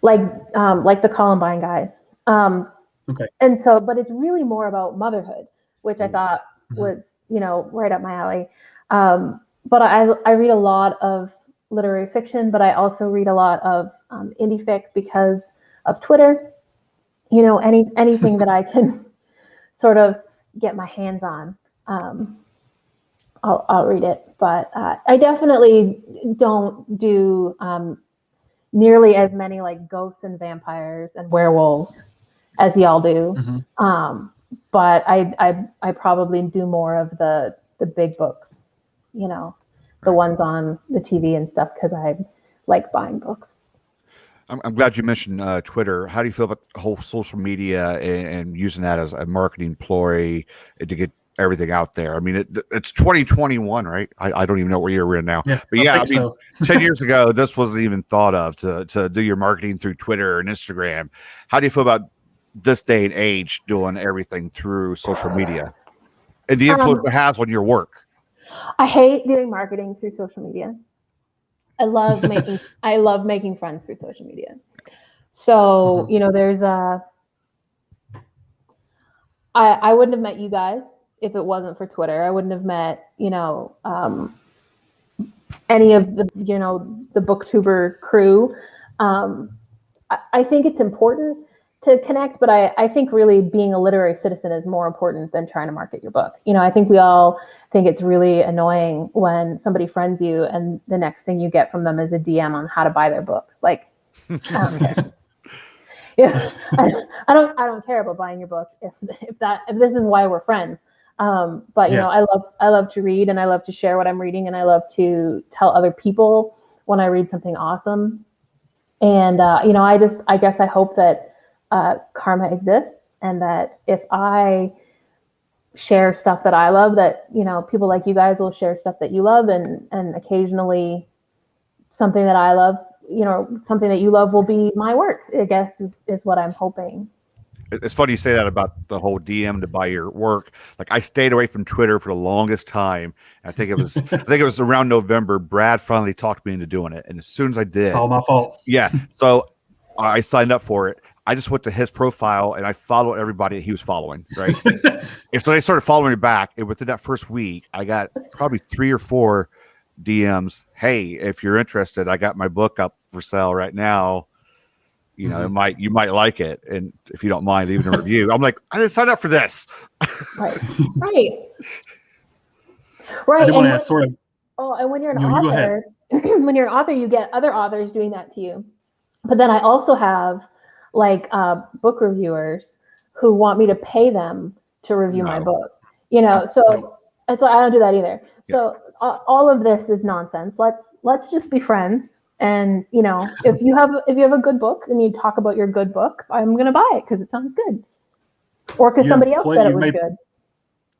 like the Columbine guys. Okay. And so, but it's really more about motherhood, which I thought was, right up my alley. But I read a lot of literary fiction, but I also read a lot of indie fic because of Twitter. Anything that I can sort of get my hands on, I'll read it. But I definitely don't do nearly as many like ghosts and vampires and werewolves as y'all do. But I probably do more of the big books, the ones on the TV and stuff because I like buying books. I'm glad you mentioned Twitter. How do you feel about the whole social media and using that as a marketing ploy to get everything out there? I mean, it's 2021, right? I don't even know what year we're in now. Yeah, but yeah, I mean, so. 10 years ago, this wasn't even thought of to do your marketing through Twitter and Instagram. How do you feel about this day and age doing everything through social media and the influence it has on your work? I hate doing marketing through social media. I love making friends through social media. So, there's I wouldn't have met you guys if it wasn't for Twitter. I wouldn't have met, any of the, the booktuber crew. I think it's important to connect, but I think really being a literary citizen is more important than trying to market your book. I think we all think it's really annoying when somebody friends you and the next thing you get from them is a DM on how to buy their book. Like, I don't care. Yeah, I don't care about buying your book if this is why we're friends. But I love to read and I love to share what I'm reading and I love to tell other people when I read something awesome. And I guess I hope that karma exists and that if I share stuff that I love, that people like you guys will share stuff that you love, and occasionally something that I love, something that you love will be my work, I guess is what I'm hoping. It's funny you say that about the whole DM to buy your work. Like I stayed away from Twitter for the longest time. I think it was around November. Brad finally talked me into doing it, and as soon as I did, It's all my fault. Yeah, so I signed up for it. I just went to his profile and I followed everybody he was following. Right, and so they started following me back. And within that first week, I got probably 3 or 4 DMs. Hey, if you're interested, I got my book up for sale right now. You might like it, and if you don't mind leaving a review. I'm like, I didn't sign up for this. Right. I did want to ask sort of. Oh, and when you're an author, you get other authors doing that to you. But then I also have book reviewers who want me to pay them to review my book. So it's like I don't do that either. Yeah. So all of this is nonsense. Let's just be friends. And if you have a good book and you talk about your good book, I'm gonna buy it because it sounds good, or because somebody else said it was good.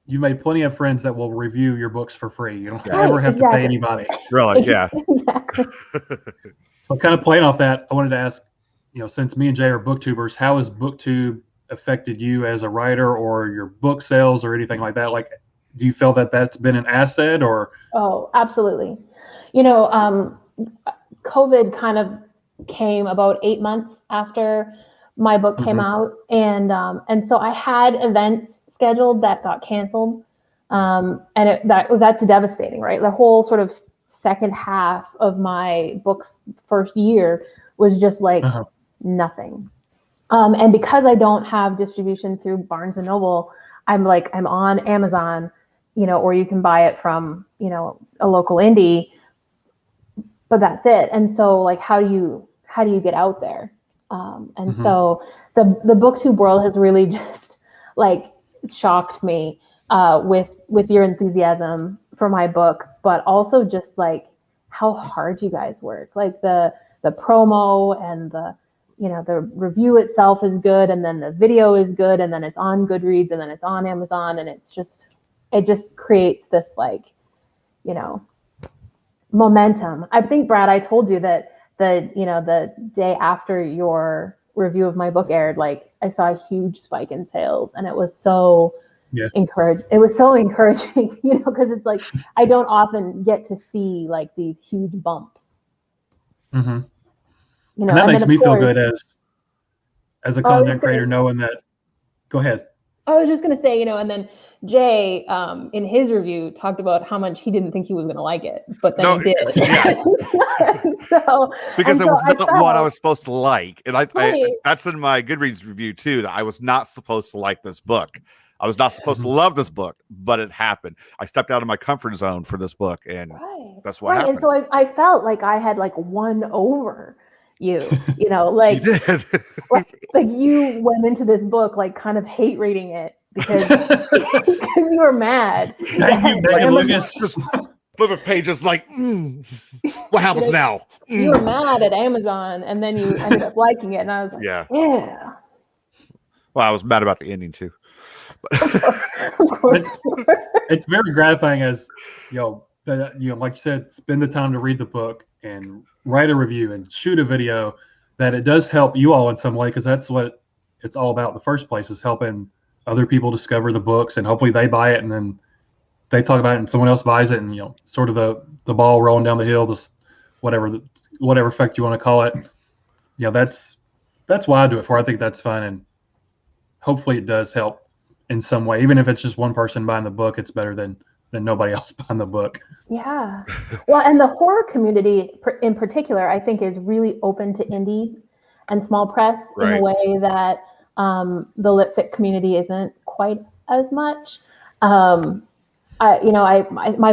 You made plenty of friends that will review your books for free. You don't ever have to pay anybody. Really? Yeah. Exactly. So kind of playing off that, I wanted to ask, since me and Jay are booktubers, how has Booktube affected you as a writer or your book sales or anything like that? Like, do you feel that that's been an asset or? Oh, absolutely. COVID kind of came about 8 months after my book came out, and so I had events scheduled that got canceled, and that's devastating, right? The whole sort of second half of my book's first year was just like nothing, and because I don't have distribution through Barnes and Noble, I'm on Amazon, or you can buy it from a local indie. But that's it. And so how do you get out there? So the Booktube world has really just shocked me with your enthusiasm for my book, but also just how hard you guys work. The promo and the review itself is good, and then the video is good, and then it's on Goodreads, and then it's on Amazon, and it just creates this momentum. I think, Brad, I told you that the day after your review of my book aired, I saw a huge spike in sales, and it was so encouraging. It was so encouraging, because it's I don't often get to see these huge bumps. Mm-hmm. And that makes me feel good as a content creator, knowing that. Go ahead. I was just gonna say, and then Jay, in his review, talked about how much he didn't think he was going to like it, but then he did. Yeah. Because it was not what I was supposed to like. And I that's in my Goodreads review, too, that I was not supposed to like this book. I was not supposed to love this book, but it happened. I stepped out of my comfort zone for this book, and that's what happened. And so I felt like I had won over you, you did. You went into this book kind of hate reading it because you were mad. Flip a page, it's like, what happens now? You were mad at Amazon, and then you ended up liking it, and I was like, Yeah. yeah. Well, I was mad about the ending too. Of course. It's very gratifying as like you said, spend the time to read the book and write a review and shoot a video. That it does help you all in some way, because that's what it's all about in the first place, is helping other people discover the books, and hopefully they buy it and then they talk about it and someone else buys it, and sort of the ball rolling down the hill, this whatever effect you want to call it. That's why I do it for. I think that's fun, and hopefully it does help in some way. Even if it's just one person buying the book, it's better than nobody else buying the book. Yeah. Well, and the horror community in particular, I think, is really open to indie and small press in a way that the lit fic community isn't quite as much. My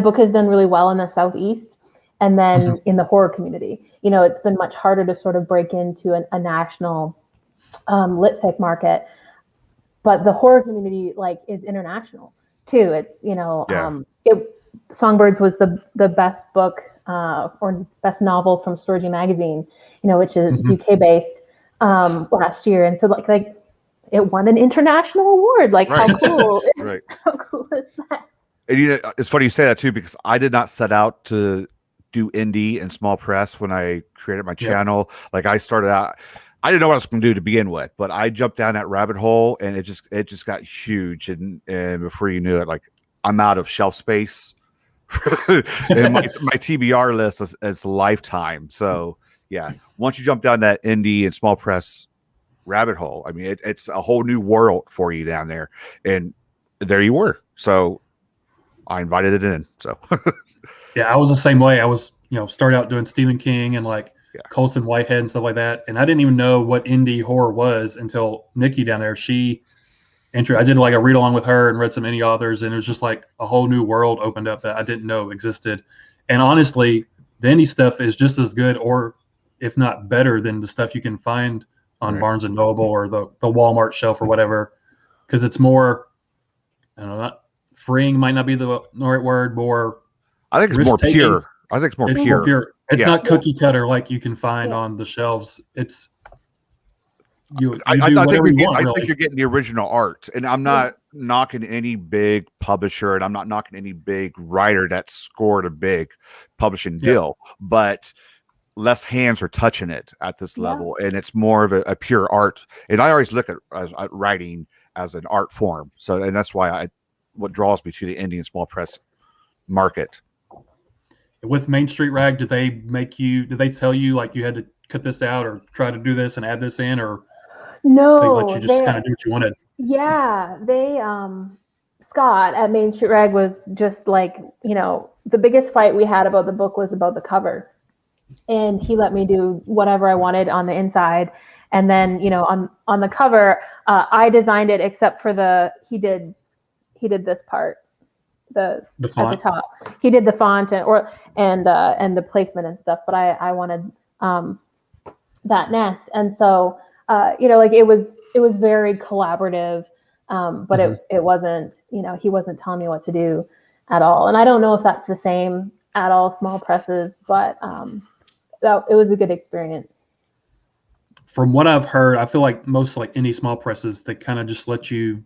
book has done really well in the Southeast, and then in the horror community, it's been much harder to sort of break into a national lit fic market. But the horror community is international too. It's Songbirds was the best book or best novel from Storgy Magazine, which is UK based last year, and so like it won an international award. How cool! How cool is that? And it's funny you say that too, because I did not set out to do indie and small press when I created my channel. Like I started out, I didn't know what I was going to do to begin with, but I jumped down that rabbit hole, and it just got huge. And before you knew it, I'm out of shelf space. And my TBR list is lifetime. So yeah, once you jump down that indie and small press rabbit hole, I mean, it's a whole new world for you down there. And there you were. So I invited it in. So yeah, I was the same way. I was, started out doing Stephen King and Colson Whitehead and stuff like that. And I didn't even know what indie horror was until Nikki down there. I did a read along with her and read some indie authors, and it was just a whole new world opened up that I didn't know existed. And honestly, the indie stuff is just as good, or if not better, than the stuff you can find on Barnes and Noble or the Walmart shelf or whatever, because it's more, I don't know, not freeing might not be the right word, more. I think it's more pure. I think it's more pure. It's not cookie cutter like you can find on the shelves. It's I think you're getting the original art, and I'm not knocking any big publisher, and I'm not knocking any big writer that scored a big publishing deal, but less hands are touching it at this level, and it's more of a pure art. And I always look at writing as an art form, and that's why what draws me to the indie and small press market. With Main Street Rag, did they tell you you had to cut this out or try to do this and add this in, or no, they let you just kind of do what you wanted? Yeah, they Scott at Main Street Rag was just the biggest fight we had about the book was about the cover, and he let me do whatever I wanted on the inside, and then on the cover I designed it, except for he did this part, the font at the top. He did the font and the placement and stuff, but I wanted that nest, and so it was very collaborative, but it wasn't, he wasn't telling me what to do at all. And I don't know if that's the same at all small presses, but it was a good experience. From what I've heard, I feel like most indie small presses, they kind of just let you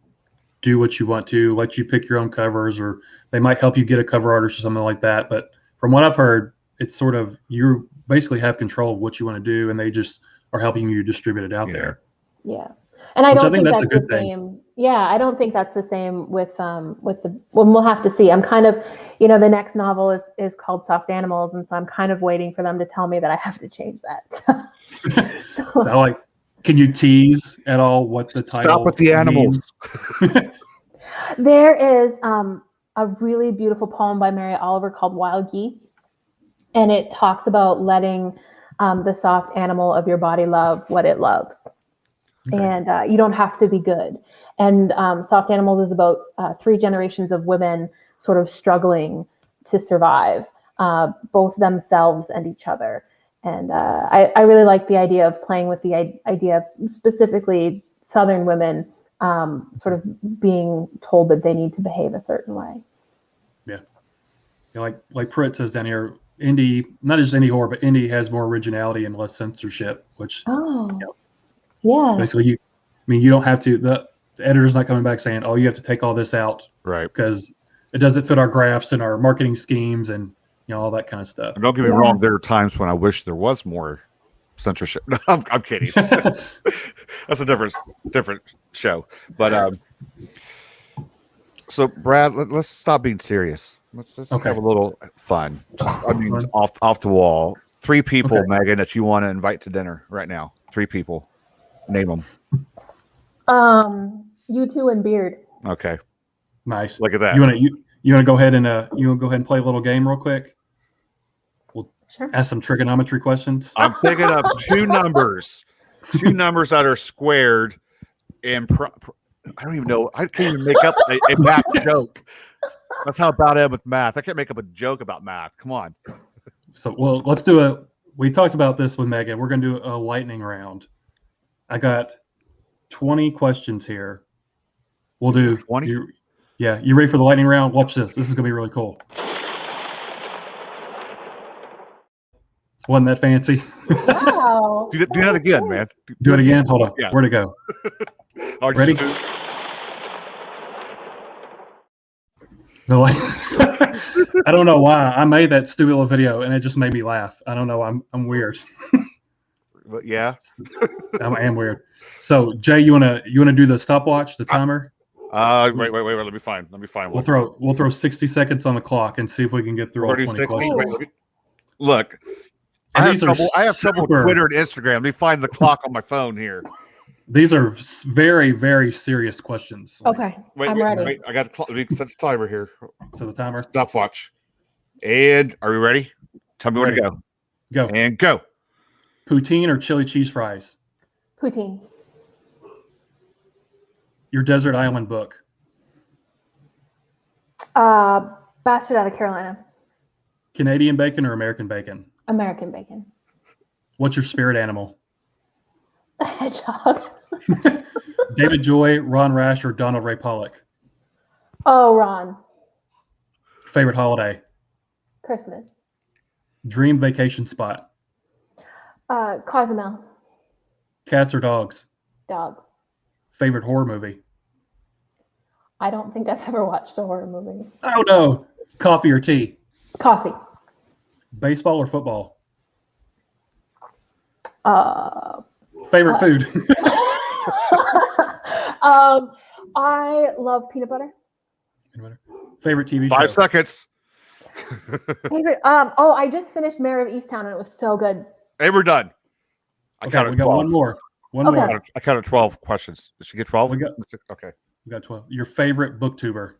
do what you want to, let you pick your own covers, or they might help you get a cover artist or something like that. But from what I've heard, it's sort of, you basically have control of what you want to do, and they just are helping you distribute it out there. Yeah. And I don't think that's the same. Yeah, I don't think that's the same with we'll have to see. I'm kind of, the next novel is called Soft Animals, and so I'm kind of waiting for them to tell me that I have to change that. So can you tease at all what the title? Stop with the animals. There is a really beautiful poem by Mary Oliver called Wild Geese, and it talks about letting the soft animal of your body love what it loves. Okay. And you don't have to be good. And Soft Animals is about 3 generations of women sort of struggling to survive, both themselves and each other. And I really like the idea of playing with the idea of specifically Southern women sort of being told that they need to behave a certain way. Yeah. like Prit says down here, indie, not just indie horror, but indie has more originality and less censorship, which Yeah. basically you don't have to, the editor's not coming back saying, oh, you have to take all this out. Right. Because it doesn't fit our graphs and our marketing schemes and all that kind of stuff. And don't get me wrong, there are times when I wish there was more censorship. No, I'm kidding. That's a different show. But so Brad, let's stop being serious. Let's have a little fun. Just, off the wall. 3 people, Meagan, that you want to invite to dinner right now. 3 people. Name them. You two and Beard. Okay. Nice. Look at that. You want to go ahead and play a little game real quick? We'll ask some trigonometry questions. I'm picking up 2 numbers. 2 numbers that are squared and I don't even know. I can't even make up a math joke. That's how bad I am with math. I can't make up a joke about math. Come on. So, well, let's do we talked about this with Meagan. We're going to do a lightning round. I got 20 questions here. We'll do 20. You ready for the lightning round? Watch this. This is going to be really cool. Wasn't that fancy? Wow. do that again, man. Do it again. Hold on. Yeah. Where'd it go? Ready? I don't know why I made that stupid little video and it just made me laugh. I don't know. I'm weird. But yeah, I am weird. So Jay, you wanna do the stopwatch, the timer? Wait. Let me find. We'll throw 60 seconds on the clock and see if we can get through all 20 questions. Look, I have trouble with Twitter and Instagram. Let me find the clock on my phone here. These are very, very serious questions. Okay, I'm ready. Wait, I got to set the timer here. So the timer. Stopwatch. And are we ready? Tell me where to go. Go. And go. Poutine or chili cheese fries? Poutine. Your desert island book? Bastard Out of Carolina. Canadian bacon or American bacon? American bacon. What's your spirit animal? A hedgehog. David Joy, Ron Rash, or Donald Ray Pollock? Oh, Ron. Favorite holiday? Christmas. Dream vacation spot? Cozumel. Cats or dogs? Dogs. Favorite horror movie? I don't think I've ever watched a horror movie. Oh no. Coffee or tea? Coffee. Baseball or football? Favorite food? I love peanut butter. Favorite TV show? 5 seconds. Favorite. I just finished Mayor of Easttown and it was so good. Hey, we're done. We got 12. One more. I counted 12 questions. Did she get 12? Okay. We got 12. Your favorite booktuber?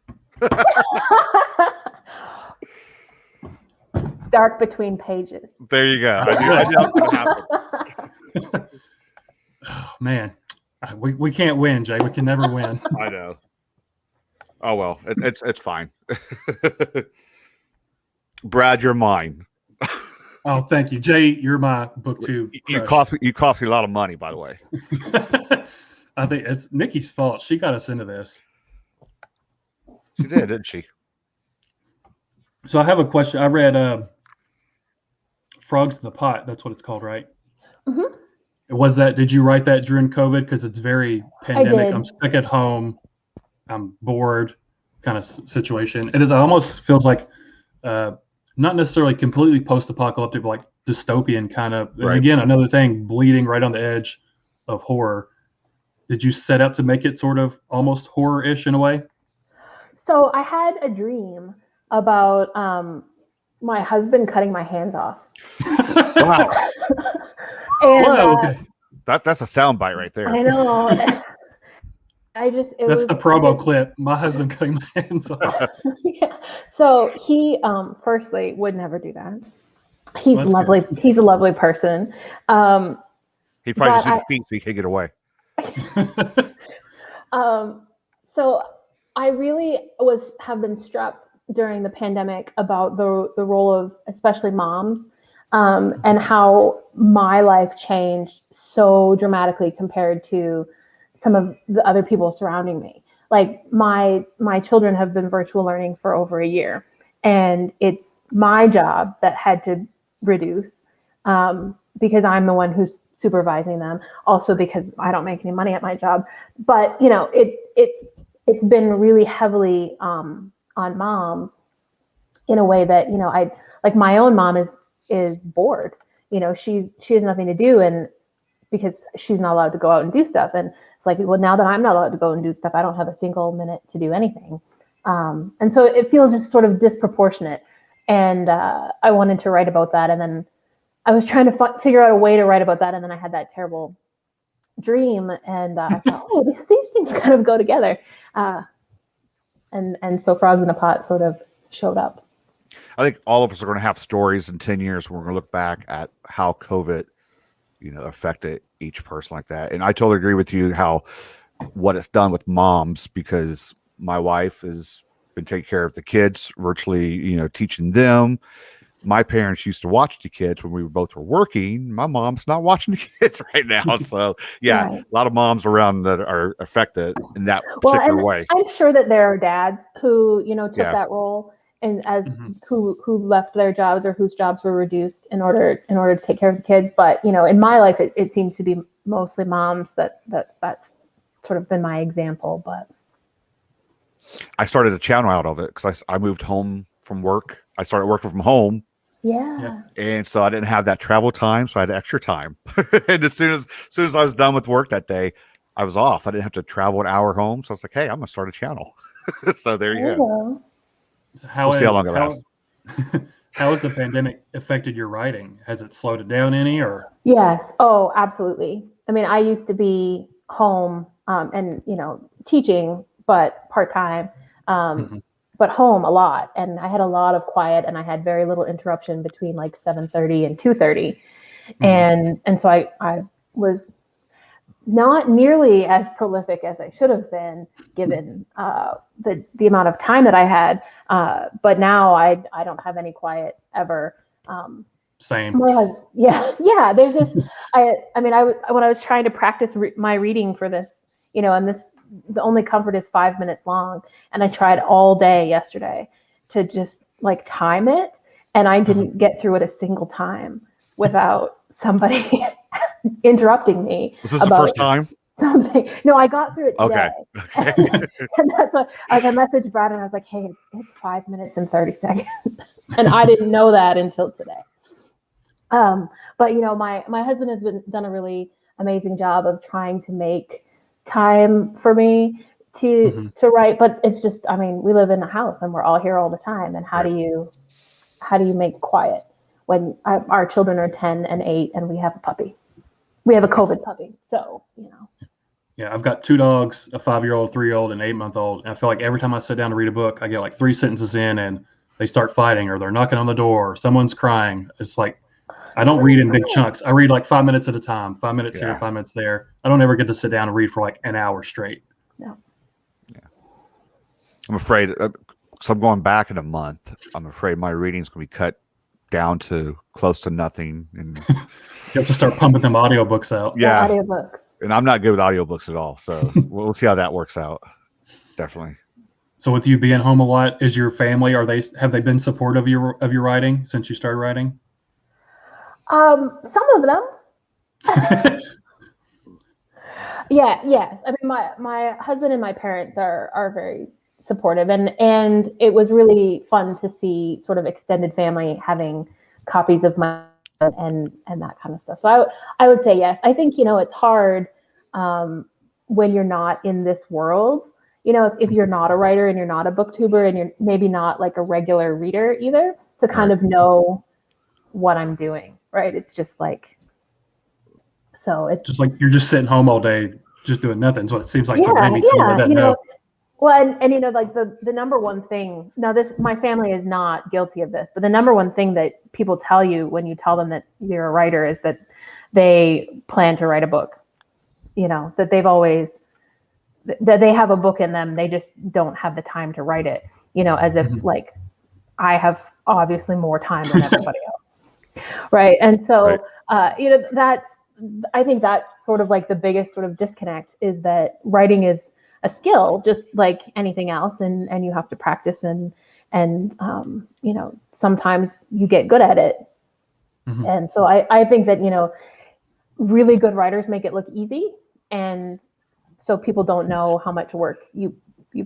Dark Between Pages. There you go. I knew that would happen. Oh, man, we can't win, Jay. We can never win. I know. Oh well, it's fine. Brad, you're mine. Oh, thank you, Jay. You're my booktube. You cost me a lot of money, by the way. I think it's Nikki's fault. She got us into this. She did, didn't she? So I have a question. I read Frogs in the Pot. That's what it's called, right? Mm-hmm. Did you write that during COVID? Because it's very pandemic. I'm stuck at home. I'm bored kind of situation. It almost feels like not necessarily completely post-apocalyptic, but like dystopian kind of. Right. And again, another thing, bleeding right on the edge of horror. Did you set out to make it sort of almost horror-ish in a way? So I had a dream about my husband cutting my hands off. Wow. And, Whoa, okay. That's a soundbite right there. I know. That's the promo clip. My husband cutting my hands off. Yeah. So he, firstly, would never do that. He's lovely. Good. He's a lovely person. He probably just his feet so he can't get away. So I really have been struck during the pandemic about the role of especially moms, and how my life changed so dramatically compared to some of the other people surrounding me. Like my children have been virtual learning for over a year, and it's my job that had to reduce, because I'm the one who's supervising them. Also because I don't make any money at my job. But it's been really heavily on moms in a way that, I like my own mom is bored. She has nothing to do, and because she's not allowed to go out and do stuff. And it's like, well, now that I'm not allowed to go and do stuff, I don't have a single minute to do anything. And so it feels just sort of disproportionate. And I wanted to write about that. And then I was trying to figure out a way to write about that. And then I had that terrible dream. And I thought, oh, these things kind of go together. And so Frogs in a Pot sort of showed up. I think all of us are going to have stories in 10 years. We're going to look back at how COVID, affected each person like that. And I totally agree with you what it's done with moms, because my wife has been taking care of the kids virtually, teaching them. My parents used to watch the kids when we both were working. My mom's not watching the kids right now. So yeah, right. A lot of moms around that are affected in that particular way. I'm sure that there are dads who, took that role and as who left their jobs or whose jobs were reduced in order to take care of the kids. But, in my life, it seems to be mostly moms that's sort of been my example. But I started a channel out of it because I moved home from work. I started working from home. Yeah. And so I didn't have that travel time, so I had extra time. And as soon as I was done with work that day, I was off. I didn't have to travel an hour home. So I was like, hey, I'm gonna start a channel. So there you go. So we'll see how long it lasts. How has the pandemic affected your writing? Has it slowed it down any, or? Yes. Oh, absolutely. I mean, I used to be home and teaching, but part-time. But home a lot, and I had a lot of quiet, and I had very little interruption between like 7:30 and 2:30, and so I was not nearly as prolific as I should have been, given the amount of time that I had. But now I don't have any quiet ever. Same. Yeah. There's just when I was trying to practice my reading for this, and this. The only comfort is 5 minutes long, and I tried all day yesterday to just like time it, and I didn't get through it a single time without somebody interrupting me. Was this the first time? Something. No, I got through it today. Okay. And that's what I messaged Brad, and I was like, hey, it's 5 minutes and 30 seconds. And I didn't know that until today. But my husband has done a really amazing job of trying to make time for me to write, but it's just, we live in a house and we're all here all the time, and how do you make quiet when our children are 10 and 8 and we have a puppy? We have a COVID puppy, so Yeah, I've got 2 dogs, a 5-year-old, 3-year-old, and 8-month-old, and I feel like every time I sit down to read a book, I get like 3 sentences in and they start fighting, or they're knocking on the door, or someone's crying. It's like, I don't read in big chunks. I read like 5 minutes at a time, 5 minutes here, 5 minutes there. I don't ever get to sit down and read for like an hour straight. No. Yeah. I'm afraid, because I'm going back in a month, I'm afraid my reading's going to be cut down to close to nothing. And you have to start pumping them audiobooks out. Yeah. Audiobook. And I'm not good with audiobooks at all. So we'll see how that works out. Definitely. So with you being home a lot, is your family, have they been supportive of your writing since you started writing? Some of them. Yes. My husband and my parents are very supportive, and it was really fun to see sort of extended family having copies of my and that kind of stuff. So I would say yes. I think it's hard when you're not in this world. If you're not a writer and you're not a booktuber and you're maybe not like a regular reader either, to kind of know what I'm doing. Right. It's just like, so it's just like you're just sitting home all day, just doing nothing. So it seems like to maybe someone that doesn't know. Well, and like the number one thing, now my family is not guilty of this, but the number one thing that people tell you when you tell them that you're a writer is that they plan to write a book, that that they have a book in them. They just don't have the time to write it, as if like I have obviously more time than everybody else. Right. And so, that I think that's sort of like the biggest sort of disconnect, is that writing is a skill just like anything else. And you have to practice and and sometimes you get good at it. Mm-hmm. And so I think that really good writers make it look easy, and so people don't know how much work you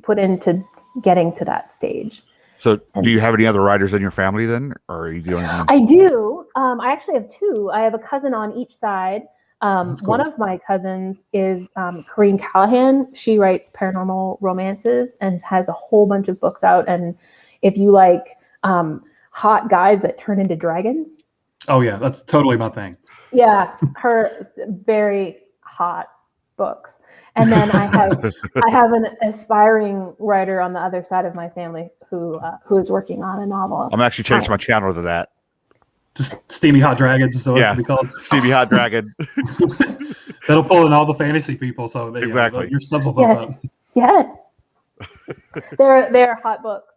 put into getting to that stage. So do you have any other writers in your family then, or are you doing anything? I do. I actually have two. I have a cousin on each side. Cool. One of my cousins is Corrine Callahan. She writes paranormal romances and has a whole bunch of books out. And if you like hot guys that turn into dragons. Oh yeah, that's totally my thing. Yeah, her very hot books. And then I have an aspiring writer on the other side of my family who is working on a novel. I'm actually changing my channel to that. Just Steamy Hot Dragons, so it's be called Steamy Hot Dragon. That'll pull in all the fantasy people, so exactly your subs will pop up. Yes, they're hot books.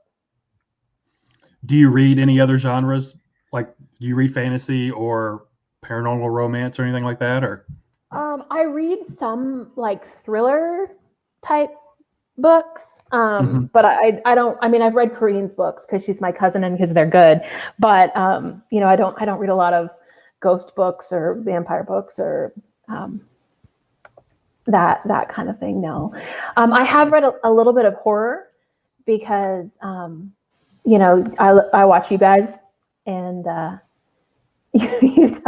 Do you read any other genres? Like, do you read fantasy or paranormal romance or anything like that, or? I read some like thriller type books, but I don't. I mean, I've read Corrine's books because she's my cousin and because they're good. But I don't read a lot of ghost books or vampire books or that kind of thing. No, I have read a little bit of horror because I watch you guys and you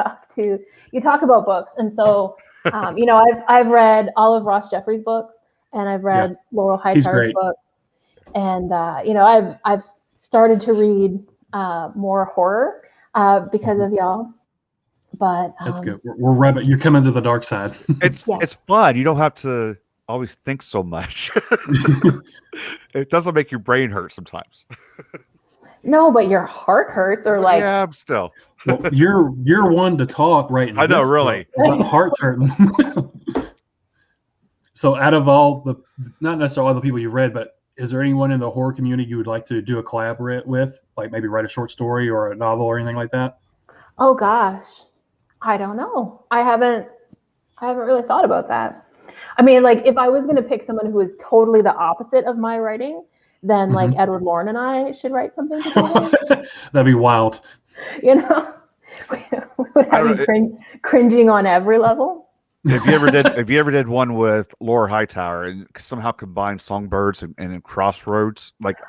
talk about books, and so I've read all of Ross Jeffries' books, and I've read Laurel Hightower's books, and I've started to read more horror because of y'all. But that's good. We're right. You're coming to the dark side. It's fun. You don't have to always think so much. It doesn't make your brain hurt sometimes. No, but your heart hurts, or like I'm still. Well, you're one to talk, right? I know, really. The heart's hurting. So, out of all not necessarily all the people you've read, but is there anyone in the horror community you would like to do a collaborate with, like maybe write a short story or a novel or anything like that? Oh gosh, I don't know. I haven't really thought about that. I mean, like if I was going to pick someone who is totally the opposite of my writing, then like Edward Lorne and I should write something together. That'd be wild. We would have you cringing on every level. If you ever did one with Laura Hightower and somehow combined Songbirds and Crossroads, like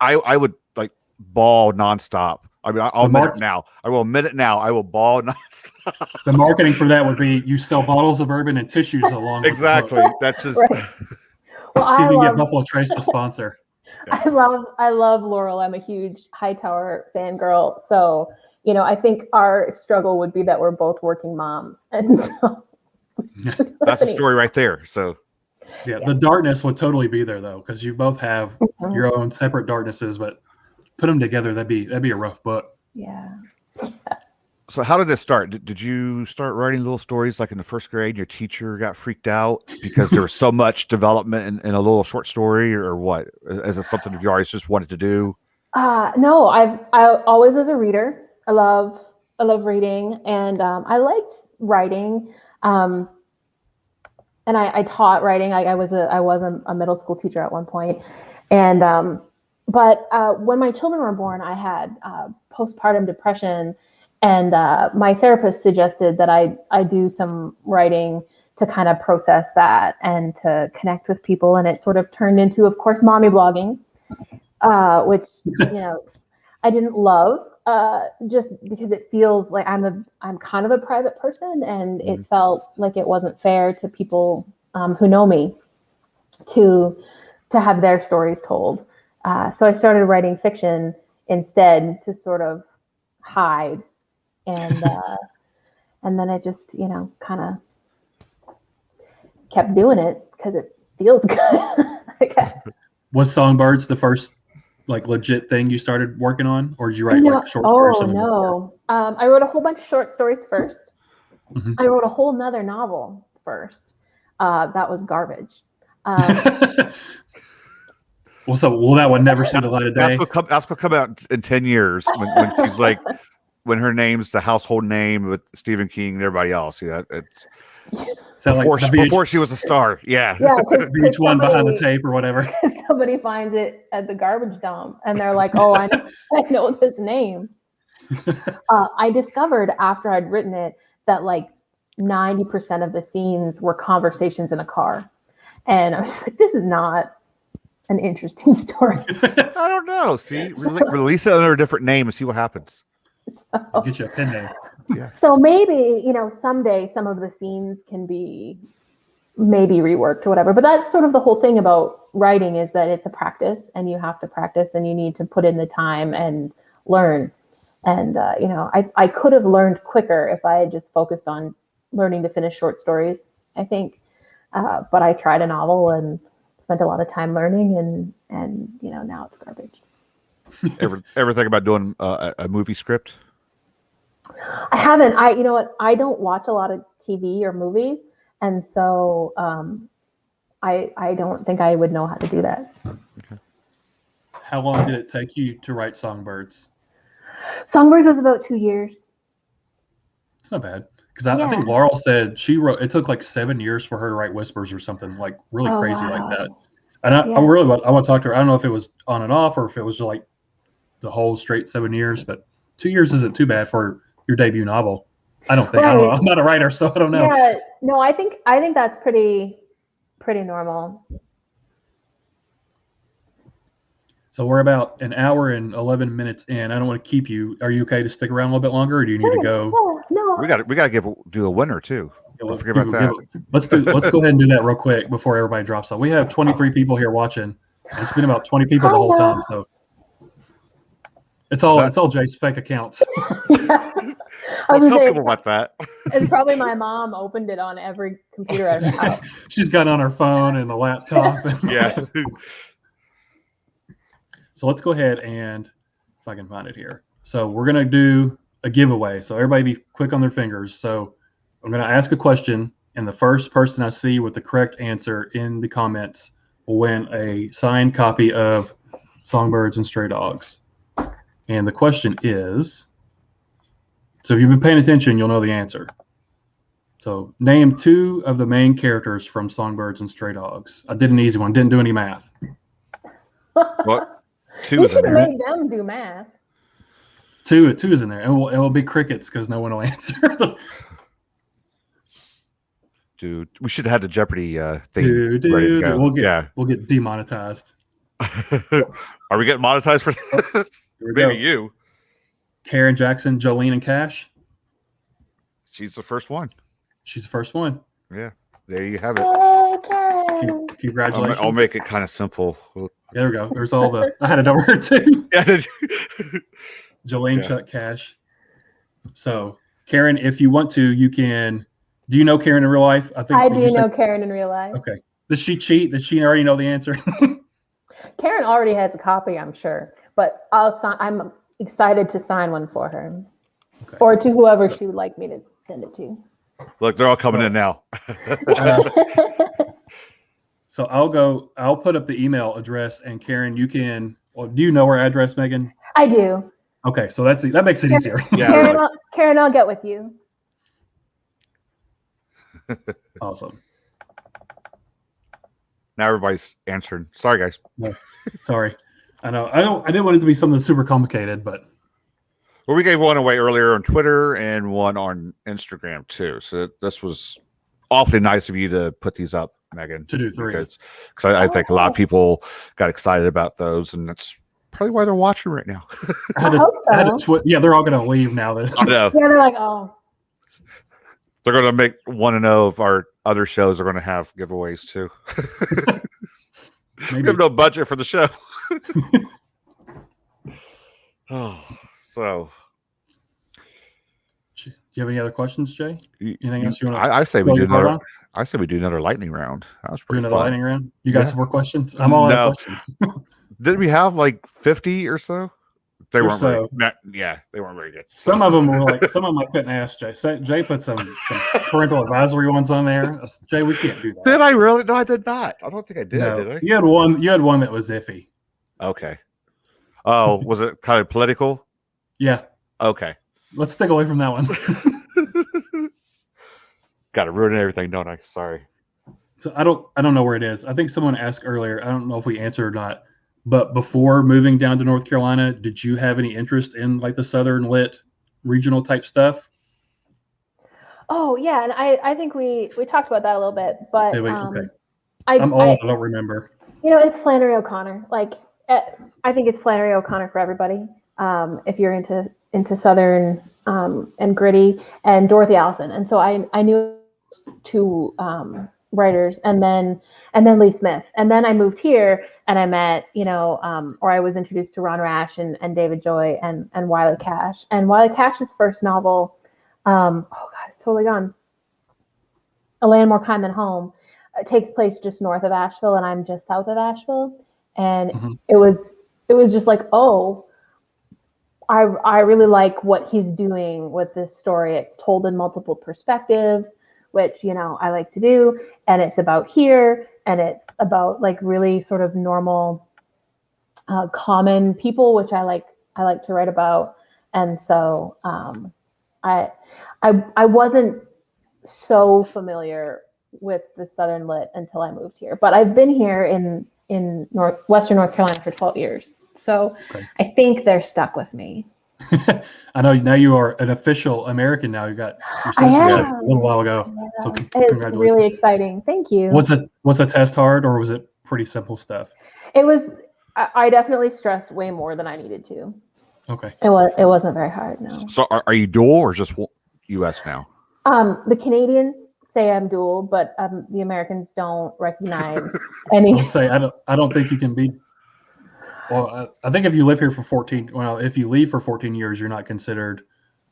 I would like bawl nonstop. I mean, I'll admit it now. I will admit it now. I will bawl nonstop. The marketing for that would be you sell bottles of bourbon and tissues along with exactly. That's just. Right. Well, see if we get Buffalo Trace to sponsor. I love Laurel. I'm a huge Hightower fangirl. So, I think our struggle would be that we're both working moms. And so that's the story right there. So yeah, the darkness would totally be there though, because you both have your own separate darknesses, but put them together, that'd be a rough book. Yeah. So how did this start? Did you start writing little stories like in the first grade? Your teacher got freaked out because there was so much development in a little short story, or what? Is it something you always just wanted to do? No, I always was a reader. I love reading, and I liked writing. And I taught writing. I was a middle school teacher at one point, and but when my children were born, I had postpartum depression. And my therapist suggested that I do some writing to kind of process that and to connect with people. And it sort of turned into, of course, mommy blogging, which, I didn't love just because it feels like I'm kind of a private person, and it felt like it wasn't fair to people who know me to have their stories told. So I started writing fiction instead to sort of hide. And then I just, kind of kept doing it because it feels good. I guess. Was Songbirds the first like legit thing you started working on, or did you write like short stories? Oh no, I wrote a whole bunch of short stories first. I wrote a whole nother novel first. That was garbage. Well, so will that one never see the light of day? That's gonna come out in 10 years when she's like when her name's the household name with Stephen King and everybody else. Yeah, it's So before she was a star. Yeah. Yeah, VH1 behind the tape or whatever. somebody finds it at the garbage dump and they're like, oh, I know this name. I discovered after I'd written it that like 90% of the scenes were conversations in a car. And I was like, this is not an interesting story. I don't know. See, release it under a different name and see what happens. Get you a pen name. Yeah. So maybe, someday some of the scenes can be maybe reworked or whatever. But that's sort of the whole thing about writing, is that it's a practice and you have to practice and you need to put in the time and learn. And, I could have learned quicker if I had just focused on learning to finish short stories, I think. But I tried a novel and spent a lot of time learning and now it's garbage. Ever think about doing a movie script? I haven't. I don't watch a lot of TV or movies, and so I don't think I would know how to do that. Okay. How long did it take you to write Songbirds? Songbirds was about 2 years. It's not bad, because I think Laurel said she wrote. It took like 7 years for her to write Whispers or something like really crazy like that. And I want to talk to her. I don't know if it was on and off or if it was like the whole straight 7 years, but 2 years isn't too bad for your debut novel. I don't think. Right. I don't know. I'm not a writer, so I don't know. Yeah, no, I think that's pretty normal. So we're about an hour and 11 minutes in. I don't want to keep you. Are you okay to stick around a little bit longer, or do you need to go? No. We got to do a winner too. Don't forget about that. Let's go ahead and do that real quick before everybody drops off. We have 23 people here watching, and it's been about 20 people the whole time. So it's all Jay's fake accounts. Don't tell people about that. And probably my mom opened it on every computer at the house. She's got it on her phone and the laptop. Yeah. So let's go ahead and, if I can find it here. So we're going to do a giveaway. So everybody be quick on their fingers. So I'm going to ask a question, and the first person I see with the correct answer in the comments will win a signed copy of Songbirds and Stray Dogs. And the question is, so if you've been paying attention, you'll know the answer. So name two of the main characters from Songbirds and Stray Dogs. I did an easy one. Didn't do any math. What? Two You of them. should have made them do math. Two is in there. And it will be crickets because no one will answer. Dude, we should have had the Jeopardy thing ready to go. We'll get demonetized. Are we getting monetized for this? Maybe you. Karen Jackson, Jolene, and Cash. She's the first one. She's the first one. Yeah, there you have it. Okay. Congratulations. I'll make it kind of simple. There we go. There's all the. I had it over here too. Yeah. Jolene, Chuck, Cash. So, Karen, if you want to, you can. Do you know Karen in real life? I do know Karen in real life. Okay. Does she cheat? Does she already know the answer? Karen already has a copy, I'm sure. But I'm excited to sign one for her. Okay. Or to whoever she would like me to send it to. Look, they're all coming in now. So I'll put up the email address, and Karen, you can. Well, do you know her address, Meagan? I do. Okay, so that makes it easier. Yeah. Karen, I'll get with you. Awesome. Now everybody's answering. Sorry, guys. No, sorry. I know. I didn't want it to be something super complicated, but. Well, we gave one away earlier on Twitter and one on Instagram too. So this was awfully nice of you to put these up, Meagan. To do three. Because I think a lot of people got excited about those, and that's probably why they're watching right now. I hope so. They're all going to leave now. I know. Yeah, they're like, oh. They're going to make 1 of our other shows are going to have giveaways too. We have no budget for the show. Oh, so. Do you have any other questions, Jay? Anything else you want to? I say we do another. I say we do another lightning round. That was pretty fun. Another lightning round. You got some more questions? I'm all out of questions. Didn't we have like 50 or so? They weren't very, they weren't very good. Some of them were like, some of them I couldn't ask Jay. Jay put some parental advisory ones on there. Jay, we can't do that. Did I really? No, I did not. I don't think I did. No, did I? You had one that was iffy. Okay. Oh, was it kind of political? Yeah. Okay. Let's stick away from that one. Got to ruin everything, don't I? Sorry. So I don't know where it is. I think someone asked earlier. I don't know if we answered or not. But before moving down to North Carolina, did you have any interest in like the Southern lit regional type stuff? Oh yeah, and I think we talked about that a little bit, but Okay. I'm old. I don't remember. It's Flannery O'Connor. Like I think it's Flannery O'Connor for everybody. If you're into Southern and gritty, and Dorothy Allison, and so I knew two writers, and then Lee Smith, and then I moved here and I met or I was introduced to Ron Rash and David Joy and Wiley Cash, and Wiley Cash's first novel, oh god, it's totally gone. A Land More Kind Than Home takes place just north of Asheville, and I'm just south of Asheville, and it was just like, oh, I really like what he's doing with this story. It's told in multiple perspectives, which, I like to do. And it's about here, and it's about like really sort of normal, common people, which I like to write about. And so I wasn't so familiar with the Southern lit until I moved here, but I've been here in Western North Carolina for 12 years. So okay. I think they're stuck with me. I know now you are an official American now. You got your citizenship a little while ago. Yeah. So it's really exciting. Thank you. Was the test hard, or was it pretty simple stuff? It was. I definitely stressed way more than I needed to. Okay. It wasn't very hard. No. So are you dual or just U.S. now? The Canadians say I'm dual, but the Americans don't recognize any. I don't think you can be. Well, I think if you live here for 14, if you leave for 14 years, you're not considered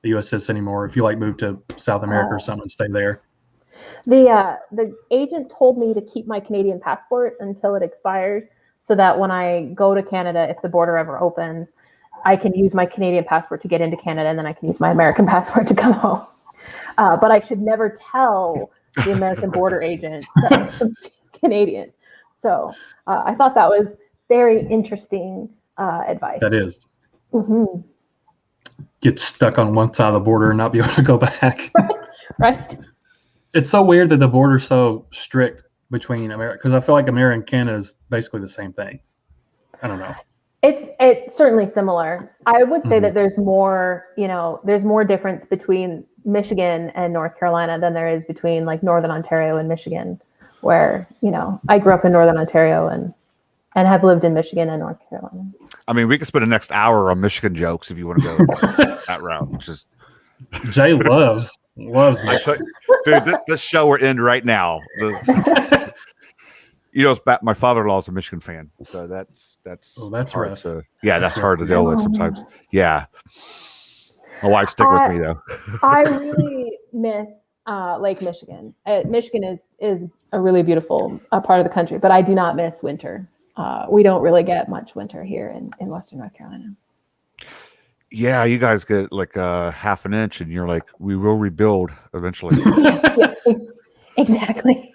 a U.S. citizen anymore. If you move to South America or something, stay there. The agent told me to keep my Canadian passport until it expires, so that when I go to Canada, if the border ever opens, I can use my Canadian passport to get into Canada, and then I can use my American passport to come home. But I should never tell the American border agent that I'm Canadian. So I thought that was very interesting advice. That is. Mm-hmm. Get stuck on one side of the border and not be able to go back. Right. It's so weird that the border's so strict between America, because I feel like America and Canada is basically the same thing. I don't know. It's certainly similar. I would say that there's more difference between Michigan and North Carolina than there is between like Northern Ontario and Michigan, where, I grew up in Northern Ontario and have lived in Michigan and North Carolina. I mean, we could spend the next hour on Michigan jokes if you want to go that route. Which is Jay loves me. Dude, this show will end right now. It's my father-in-law's a Michigan fan, so that's hard rough. That's hard to deal with sometimes. Yeah, my wife stick with me though. I really miss Lake Michigan. Michigan is a really beautiful part of the country, but I do not miss winter. We don't really get much winter here in Western North Carolina. Yeah, you guys get like half an inch, and you're like, we will rebuild eventually. Yeah, exactly.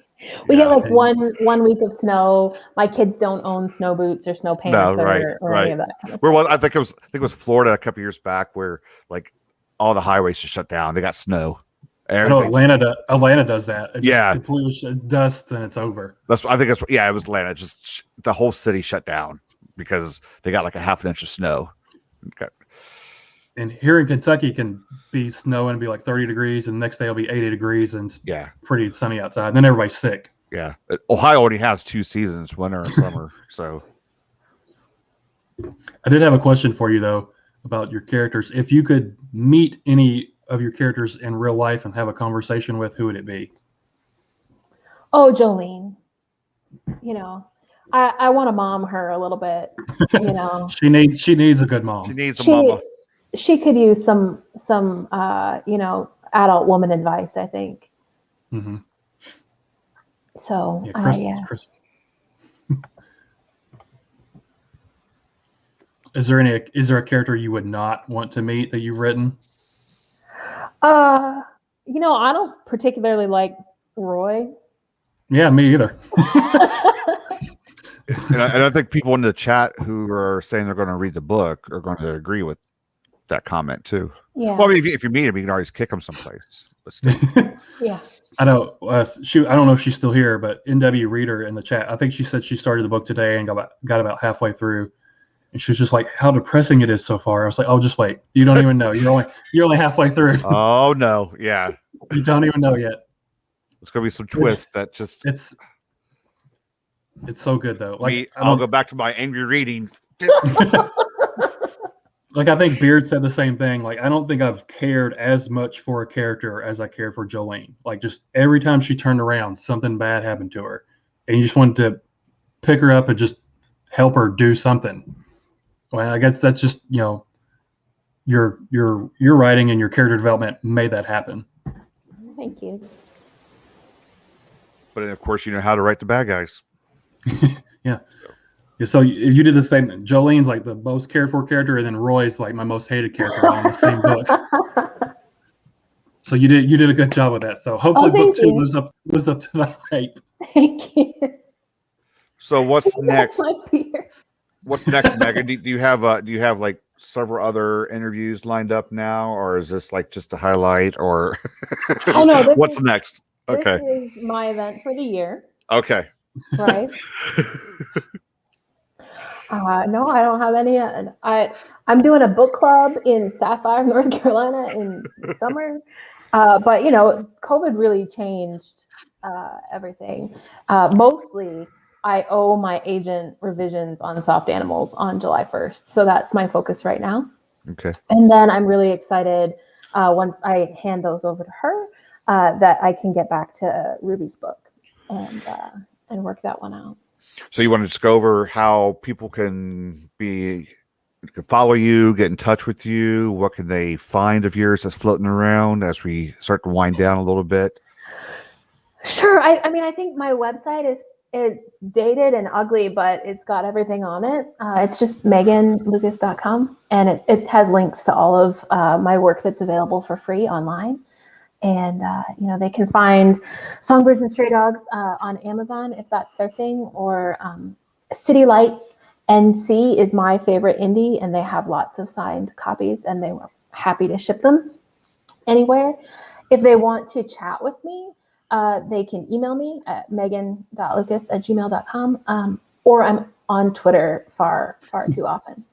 We get like one week of snow. My kids don't own snow boots or snow pants or any of that kind of stuff. I think it was Florida a couple years back where like all the highways just shut down. They got snow. I know Atlanta does that. It just completely dust and it's over. It was Atlanta. Just the whole city shut down because they got like a half an inch of snow. Okay. And here in Kentucky, it can be snow and be like 30 degrees, and the next day it'll be 80 degrees and it's pretty sunny outside. And then everybody's sick. Yeah. Ohio only has 2 seasons, winter and summer. So I did have a question for you though about your characters. If you could meet any of your characters in real life and have a conversation with, who would it be? Oh, Jolene. I want to mom her a little bit. She needs a good mom. She needs a mama. She could use some adult woman advice, I think. Mm-hmm. So Chris. Is there a character you would not want to meet that you've written? I don't particularly like Roy. Yeah, me either. And I think people in the chat who are saying they're going to read the book are going to agree with that comment too. Yeah. Well, I mean, if you meet him, you can always kick him someplace. But still. Yeah. I know. Shoot, I don't know if she's still here, but NW Reader in the chat, I think she said she started the book today and got about halfway through, and she was just like, "How depressing it is so far." I was like, "Oh, just wait. You don't even know. You're only halfway through. Oh no, yeah. You don't even know yet." It's gonna be some twist that just. It's so good though. Like I'll go back to my angry reading. Like I think Beard said the same thing. Like I don't think I've cared as much for a character as I cared for Jolene. Like just every time she turned around, something bad happened to her, and you just wanted to pick her up and just help her do something. Well, I guess that's just your writing and your character development made that happen. Thank you. But of course, you know how to write the bad guys. Yeah. So you did the same. Jolene's like the most cared for character, and then Roy's like my most hated character all in the same book. So you did a good job with that. So hopefully book 2 lives up to the hype. Thank you. So what's next? My fear. What's next, Megan? Do you have like several other interviews lined up now, or is this like just a highlight? Or Oh no, what's next? Okay. This is my event for the year. Okay. Right. No, I don't have any. I'm doing a book club in Sapphire, North Carolina in the summer. But COVID really changed everything. Mostly, I owe my agent revisions on Soft Animals on July 1st. So that's my focus right now. Okay. And then I'm really excited once I hand those over to her that I can get back to Ruby's book and work that one out. So you want to just go over how people can follow you, get in touch with you? What can they find of yours that's floating around as we start to wind down a little bit? Sure. I mean, I think my website is dated and ugly, but it's got everything on it. It's just meaganlucas.com, and it has links to all of my work that's available for free online. And, they can find Songbirds and Stray Dogs on Amazon if that's their thing, or City Lights NC is my favorite indie, and they have lots of signed copies, and they were happy to ship them anywhere. If they want to chat with me, they can email me at meagan.lucas@gmail.com, or I'm on Twitter far too often.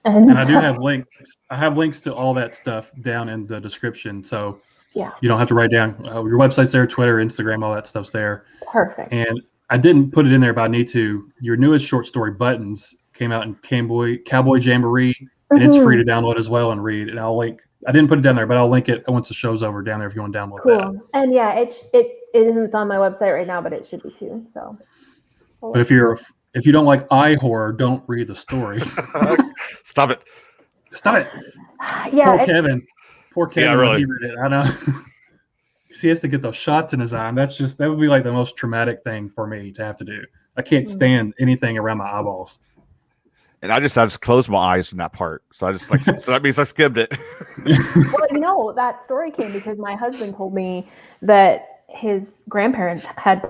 And I do have links. I have links to all that stuff down in the description. So yeah, you don't have to write down your website's there, Twitter, Instagram, all that stuff's there. Perfect. And I didn't put it in there, but I need to. Your newest short story, Buttons, came out in Cowboy Jamboree, and it's free to download as well and read. And I'll link. I didn't put it down there, but I'll link it once the show's over down there if you want to download that. Cool. And yeah, it isn't on my website right now, but it should be too. So. But if you don't like eye horror, don't read the story. Stop it. Yeah. Poor Kevin. Yeah, really. When he read it. I know. He has to get those shots in his eye. And that would be like the most traumatic thing for me to have to do. I can't stand anything around my eyeballs. And I just closed my eyes in that part. So I just so that means I skimmed it. Well, that story came because my husband told me that his grandparents had,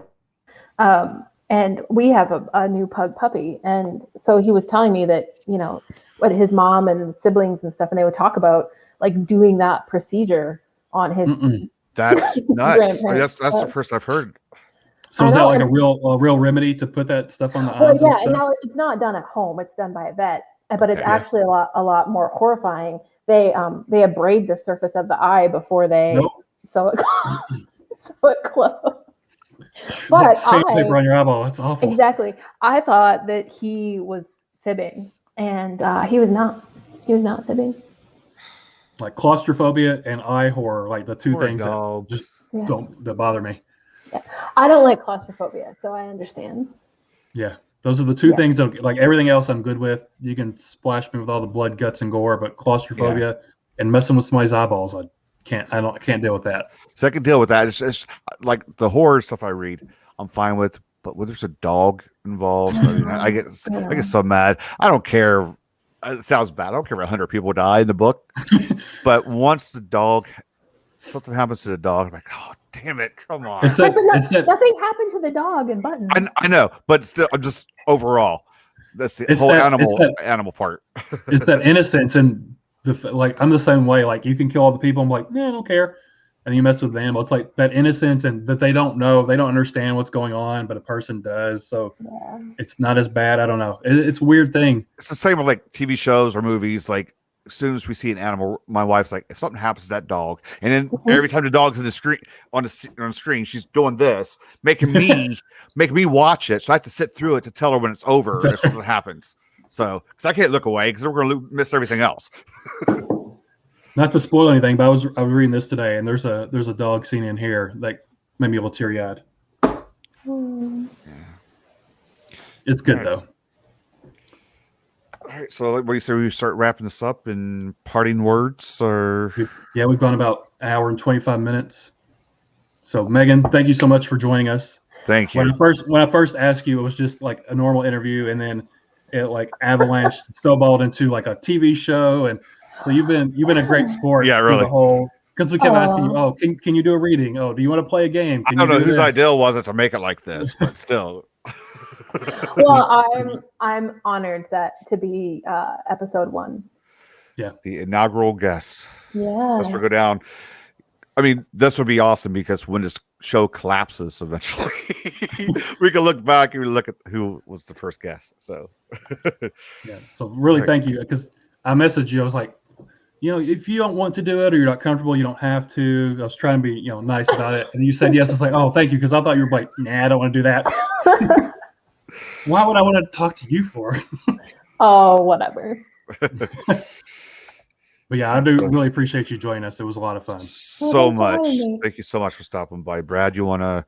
and we have a new pug puppy. And so he was telling me that, what his mom and siblings and stuff, and they would talk about like doing that procedure on his. That's nuts. That's the first I've heard. So is that like a real remedy to put that stuff on the eyes? Well, yeah, and now it's not done at home; it's done by a vet, but it's actually a lot more horrifying. They abrade the surface of the eye before they so it closed. It's But like sandpaper on your eyeball. That's awful. Exactly. I thought that he was fibbing, and he was not. He was not fibbing. Like claustrophobia and eye horror, like the two things dogs. that just that bother me. Yeah. I don't like claustrophobia, so I understand. Yeah, those are the two things that, like, everything else I'm good with. You can splash me with all the blood, guts, and gore, but claustrophobia and messing with somebody's eyeballs, I can't deal with that. So I can deal with that. It's like the horror stuff I read, I'm fine with, but when there's a dog involved, I get so mad. I don't care. It sounds bad. I don't care if 100 people die in the book, but once something happens to the dog, I'm like, oh, damn it, come on. Nothing happened to the dog in Buttons. I know, but still, I'm just overall. That's the It's whole that- animal part. It's that innocence, and like I'm the same way. Like you can kill all the people, I'm like, I don't care. And you mess with the animal. It's like that innocence, and that they don't know, they don't understand what's going on, but a person does. So Yeah. it's not as bad. I don't know. It's a weird thing. It's the same with like TV shows or movies. Like as soon as we see an animal, my wife's like, if something happens to that dog, and then every time the dog's in the screen on the screen, she's doing this, making me watch it. So I have to sit through it to tell her when it's over if something happens. So because I can't look away because we're going to miss everything else. Not to spoil anything, but I was reading this today, and there's a dog scene in here that made me a little teary eyed. It's good though. All right, so what do you say we start wrapping this up in parting words, or We've gone about an hour and 25 minutes. So Megan, thank you so much for joining us. thank you. When I first asked you, it was just like a normal interview, and then it like avalanched, snowballed into like a TV show, and so you've been a great sport. Yeah, through really. The whole, because we kept asking you, oh, can you do a reading? Oh, do you want to play a game? I Can don't you know do whose this? idea was it to make it like this, but still. Well, I'm honored to be episode 1. The inaugural guest. Yeah. Let's go down. I mean, this would be awesome because when this show collapses eventually, we can look back and look at who was the first guest. So, Yeah. So really, thank you, because I messaged you. I was like, if you don't want to do it or you're not comfortable, you don't have to. I was trying to be, nice about it, and you said yes. It's like, oh, thank you, because I thought you were like, nah, I don't want to do that. Why would I want to talk to you for? Oh, whatever. But yeah, I do really appreciate you joining us. It was a lot of fun. so thanks for much. having me. Thank you so much for stopping by. Brad, you want to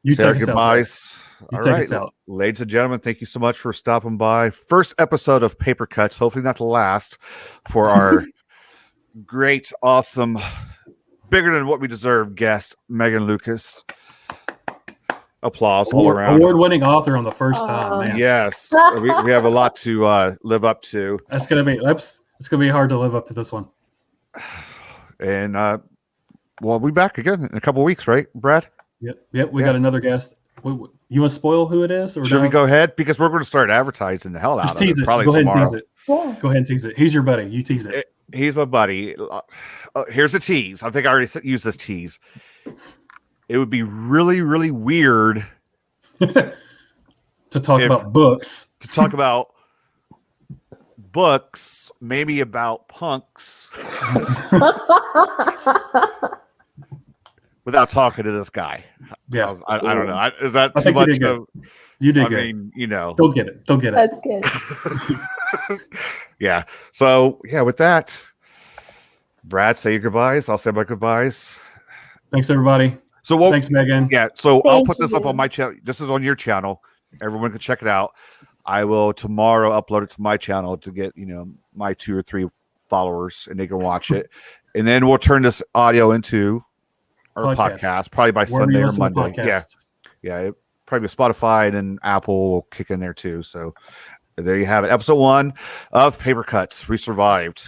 You say our take us out, goodbyes? You All take right, us out. ladies and gentlemen, thank you so much for stopping by. First episode of Paper Cuts, hopefully not the last, for our great, awesome, bigger than what we deserve guest, Meagan Lucas. Applause all around. Award-winning author on the first time, man. Yes, we have a lot to live up to. It's gonna be hard to live up to this one. And we'll be back again in a couple of weeks, right, Brad? Yep. We got another guest. You want to spoil who it is, or Should no? we go ahead? Because we're going to start advertising the hell out Just of tease it. it. Probably Go ahead tomorrow. and tease it. Yeah. Go ahead and tease it. He's your buddy. You tease it. He's my buddy. Here's a tease. I think I already used this tease. It would be really, really weird To talk about books. to talk about books, maybe about punks, without talking to this guy. Yeah, I don't know. Is that I too think you much? did good. You did I good. mean, Don't get it. Don't get it. That's good. yeah. So yeah, with that, Brad, say your goodbyes. I'll say my goodbyes. Thanks, everybody. So what? Thanks, Megan. Yeah. So I'll Thank put this up you. on my channel. This is on your channel. Everyone can check it out. I will tomorrow upload it to my channel to get my 2 or 3 followers, and they can watch it. And then we'll turn this audio into our podcast probably by Wherever you Sunday or listen to Monday. podcasts. Yeah. Probably Spotify, and then Apple will kick in there too. So there you have it. Episode 1 of Paper Cuts. We survived.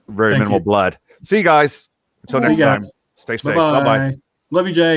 Very Thank minimal you. blood. See you guys. Until See next you time. guys. Stay safe. Bye bye. Love you, Jay.